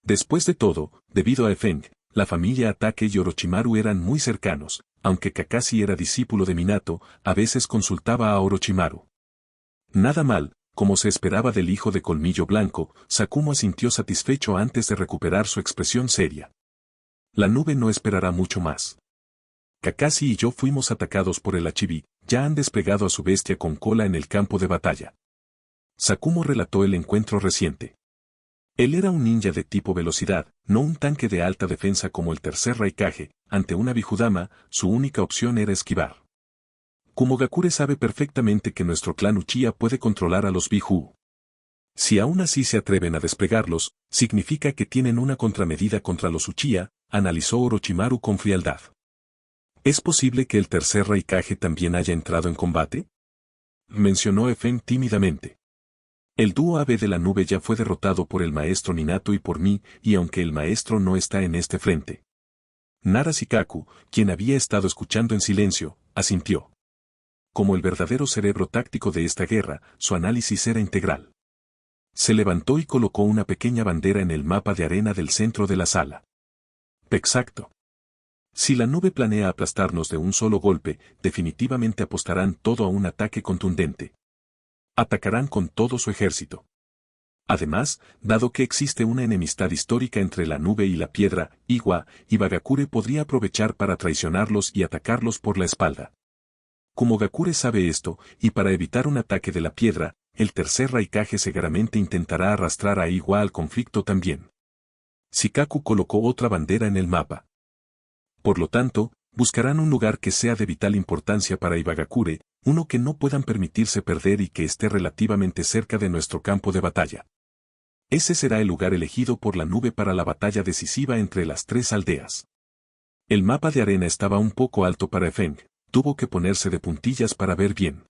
Después de todo, debido a Efeng, la familia Atake y Orochimaru eran muy cercanos, aunque Kakashi era discípulo de Minato, a veces consultaba a Orochimaru. Nada mal, como se esperaba del hijo de colmillo blanco, Sakumo asintió satisfecho antes de recuperar su expresión seria. La nube no esperará mucho más. Kakashi y yo fuimos atacados por el Achibi, ya han desplegado a su bestia con cola en el campo de batalla. Sakumo relató el encuentro reciente. Él era un ninja de tipo velocidad, no un tanque de alta defensa como el tercer Raikage. Ante una Bihudama, su única opción era esquivar. Kumogakure sabe perfectamente que nuestro clan Uchiha puede controlar a los Biju. Si aún así se atreven a desplegarlos, significa que tienen una contramedida contra los Uchiha, analizó Orochimaru con frialdad. ¿Es posible que el tercer Raikage también haya entrado en combate?, mencionó Efeng tímidamente. El dúo AB de la nube ya fue derrotado por el maestro Minato y por mí, y aunque el maestro no está en este frente. Nara Shikaku, quien había estado escuchando en silencio, asintió. Como el verdadero cerebro táctico de esta guerra, su análisis era integral. Se levantó y colocó una pequeña bandera en el mapa de arena del centro de la sala. Exacto. Si la nube planea aplastarnos de un solo golpe, definitivamente apostarán todo a un ataque contundente. Atacarán con todo su ejército. Además, dado que existe una enemistad histórica entre la nube y la piedra, Iwa y Bagakure podría aprovechar para traicionarlos y atacarlos por la espalda. Kumogakure sabe esto, y para evitar un ataque de la piedra, el tercer Raikage seguramente intentará arrastrar a Iwa al conflicto también. Shikaku colocó otra bandera en el mapa. Por lo tanto, buscarán un lugar que sea de vital importancia para Ibagakure, uno que no puedan permitirse perder y que esté relativamente cerca de nuestro campo de batalla. Ese será el lugar elegido por la nube para la batalla decisiva entre las tres aldeas. El mapa de arena estaba un poco alto para Efeng, tuvo que ponerse de puntillas para ver bien.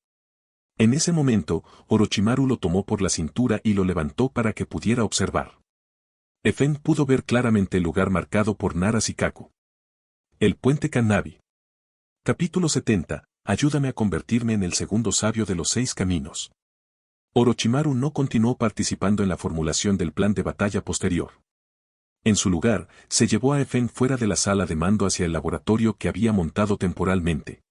En ese momento, Orochimaru lo tomó por la cintura y lo levantó para que pudiera observar. Efeng pudo ver claramente el lugar marcado por Nara Shikaku. El puente Kannabi. Capítulo 70. Ayúdame a convertirme en el segundo sabio de los 6 caminos. Orochimaru no continuó participando en la formulación del plan de batalla posterior. En su lugar, se llevó a Efeng fuera de la sala de mando hacia el laboratorio que había montado temporalmente.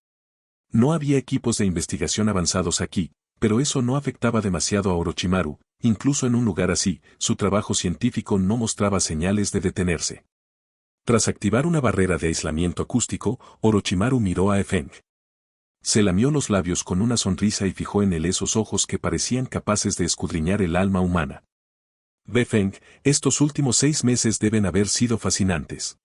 No había equipos de investigación avanzados aquí, pero eso no afectaba demasiado a Orochimaru, incluso en un lugar así, su trabajo científico no mostraba señales de detenerse. Tras activar una barrera de aislamiento acústico, Orochimaru miró a Efeng. Se lamió los labios con una sonrisa y fijó en él esos ojos que parecían capaces de escudriñar el alma humana. Efeng, estos últimos 6 meses deben haber sido fascinantes.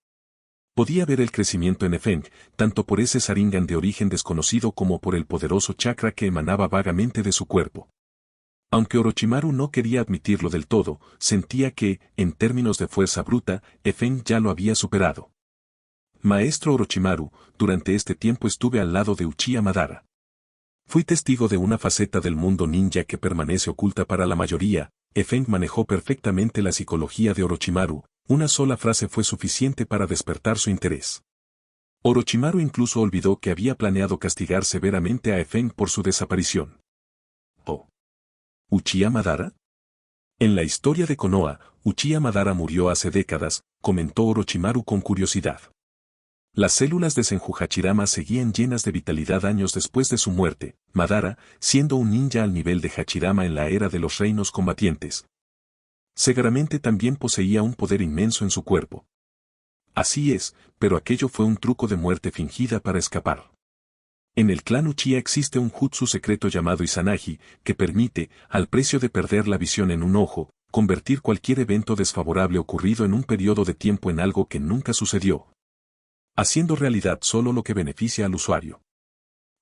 Podía ver el crecimiento en Efeng, tanto por ese Sharingan de origen desconocido como por el poderoso chakra que emanaba vagamente de su cuerpo. Aunque Orochimaru no quería admitirlo del todo, sentía que, en términos de fuerza bruta, Efeng ya lo había superado. Maestro Orochimaru, durante este tiempo estuve al lado de Uchiha Madara. Fui testigo de una faceta del mundo ninja que permanece oculta para la mayoría. Efeng manejó perfectamente la psicología de Orochimaru, una sola frase fue suficiente para despertar su interés. Orochimaru incluso olvidó que había planeado castigar severamente a Efeng por su desaparición. Oh. ¿Uchiha Madara? En la historia de Konoha, Uchiha Madara murió hace décadas, comentó Orochimaru con curiosidad. Las células de Senju Hachirama seguían llenas de vitalidad años después de su muerte, Madara, siendo un ninja al nivel de Hachirama en la era de los reinos combatientes. Seguramente también poseía un poder inmenso en su cuerpo. Así es, pero aquello fue un truco de muerte fingida para escapar. En el clan Uchiha existe un jutsu secreto llamado Izanagi, que permite, al precio de perder la visión en un ojo, convertir cualquier evento desfavorable ocurrido en un periodo de tiempo en algo que nunca sucedió, haciendo realidad solo lo que beneficia al usuario.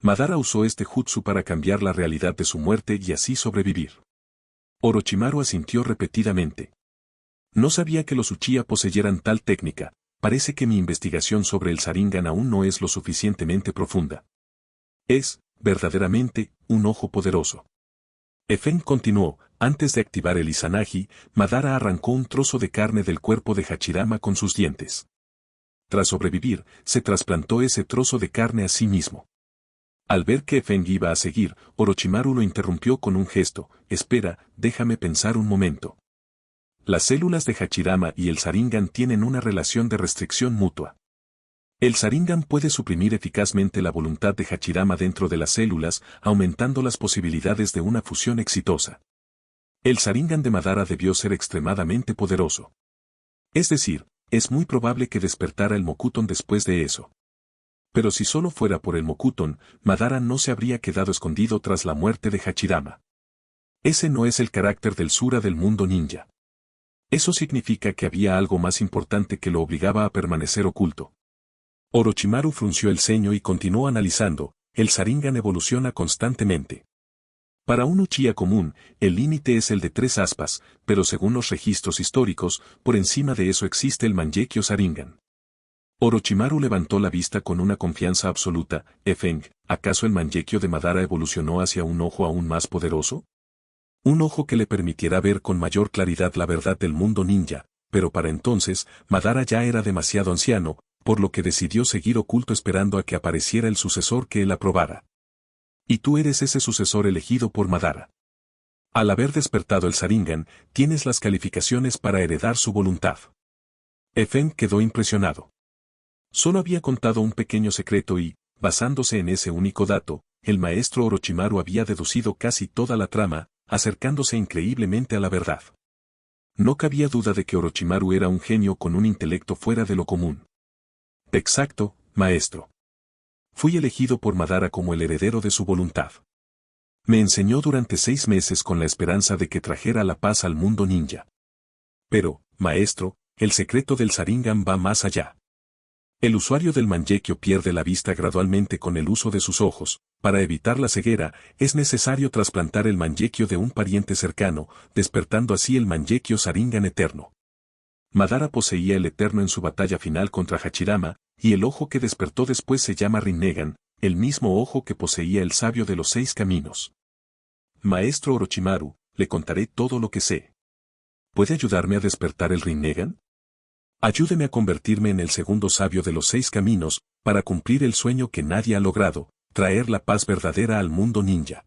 Madara usó este jutsu para cambiar la realidad de su muerte y así sobrevivir. Orochimaru asintió repetidamente. No sabía que los Uchiha poseyeran tal técnica, parece que mi investigación sobre el Sharingan aún no es lo suficientemente profunda. Es, verdaderamente, un ojo poderoso. Efeng continuó, antes de activar el Izanagi, Madara arrancó un trozo de carne del cuerpo de Hachirama con sus dientes. Tras sobrevivir, se trasplantó ese trozo de carne a sí mismo. Al ver que Feng iba a seguir, Orochimaru lo interrumpió con un gesto: espera, déjame pensar un momento. Las células de Hachirama y el Sharingan tienen una relación de restricción mutua. El Sharingan puede suprimir eficazmente la voluntad de Hachirama dentro de las células, aumentando las posibilidades de una fusión exitosa. El Sharingan de Madara debió ser extremadamente poderoso. Es decir, es muy probable que despertara el Mokuton después de eso. Pero si solo fuera por el Mokuton, Madara no se habría quedado escondido tras la muerte de Hachirama. Ese no es el carácter del Sura del mundo ninja. Eso significa que había algo más importante que lo obligaba a permanecer oculto. Orochimaru frunció el ceño y continuó analizando: el Sharingan evoluciona constantemente. Para un Uchiha común, el límite es el de 3 aspas, pero según los registros históricos, por encima de eso existe el Mangekyo Sharingan. Orochimaru levantó la vista con una confianza absoluta. Feng, ¿acaso el Mangekyo de Madara evolucionó hacia un ojo aún más poderoso? Un ojo que le permitiera ver con mayor claridad la verdad del mundo ninja, pero para entonces, Madara ya era demasiado anciano, por lo que decidió seguir oculto esperando a que apareciera el sucesor que él aprobara. Y tú eres ese sucesor elegido por Madara. Al haber despertado el Sharingan, tienes las calificaciones para heredar su voluntad. Feng quedó impresionado. Solo había contado un pequeño secreto y, basándose en ese único dato, el maestro Orochimaru había deducido casi toda la trama, acercándose increíblemente a la verdad. No cabía duda de que Orochimaru era un genio con un intelecto fuera de lo común. Exacto, maestro. Fui elegido por Madara como el heredero de su voluntad. Me enseñó durante 6 meses con la esperanza de que trajera la paz al mundo ninja. Pero, maestro, el secreto del Sharingan va más allá. El usuario del Mangekyo pierde la vista gradualmente con el uso de sus ojos. Para evitar la ceguera, es necesario trasplantar el Mangekyo de un pariente cercano, despertando así el Mangekyo Sharingan eterno. Madara poseía el eterno en su batalla final contra Hachirama, y el ojo que despertó después se llama Rinnegan, el mismo ojo que poseía el sabio de los 6 caminos. Maestro Orochimaru, le contaré todo lo que sé. ¿Puede ayudarme a despertar el Rinnegan? Ayúdeme a convertirme en el segundo sabio de los 6 caminos, para cumplir el sueño que nadie ha logrado, traer la paz verdadera al mundo ninja.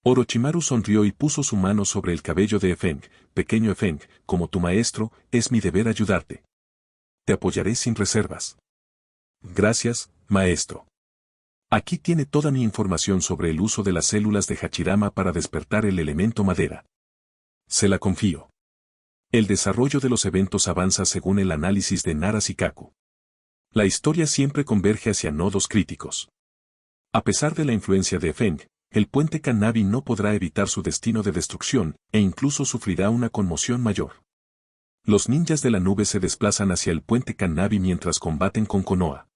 Orochimaru sonrió y puso su mano sobre el cabello de Feng. Pequeño Feng, como tu maestro, es mi deber ayudarte. Te apoyaré sin reservas. Gracias, maestro. Aquí tiene toda mi información sobre el uso de las células de Hachirama para despertar el elemento madera. Se la confío. El desarrollo de los eventos avanza según el análisis de Nara Shikaku. La historia siempre converge hacia nodos críticos. A pesar de la influencia de Feng, el puente Kannabi no podrá evitar su destino de destrucción, e incluso sufrirá una conmoción mayor. Los ninjas de la nube se desplazan hacia el puente Kannabi mientras combaten con Konoha.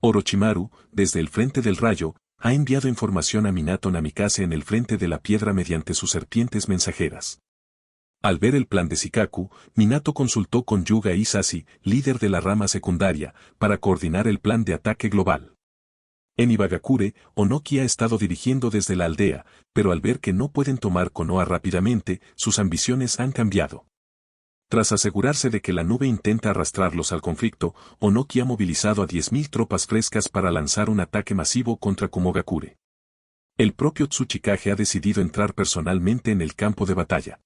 Orochimaru, desde el frente del rayo, ha enviado información a Minato Namikaze en el frente de la piedra mediante sus serpientes mensajeras. Al ver el plan de Shikaku, Minato consultó con Yuga Isashi, líder de la rama secundaria, para coordinar el plan de ataque global. En Ibagakure, Onoki ha estado dirigiendo desde la aldea, pero al ver que no pueden tomar Konoha rápidamente, sus ambiciones han cambiado. Tras asegurarse de que la nube intenta arrastrarlos al conflicto, Onoki ha movilizado a 10.000 tropas frescas para lanzar un ataque masivo contra Kumogakure. El propio Tsuchikage ha decidido entrar personalmente en el campo de batalla.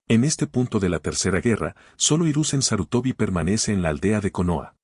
En este punto de la Tercera Guerra, solo Hiruzen Sarutobi permanece en la aldea de Konoha.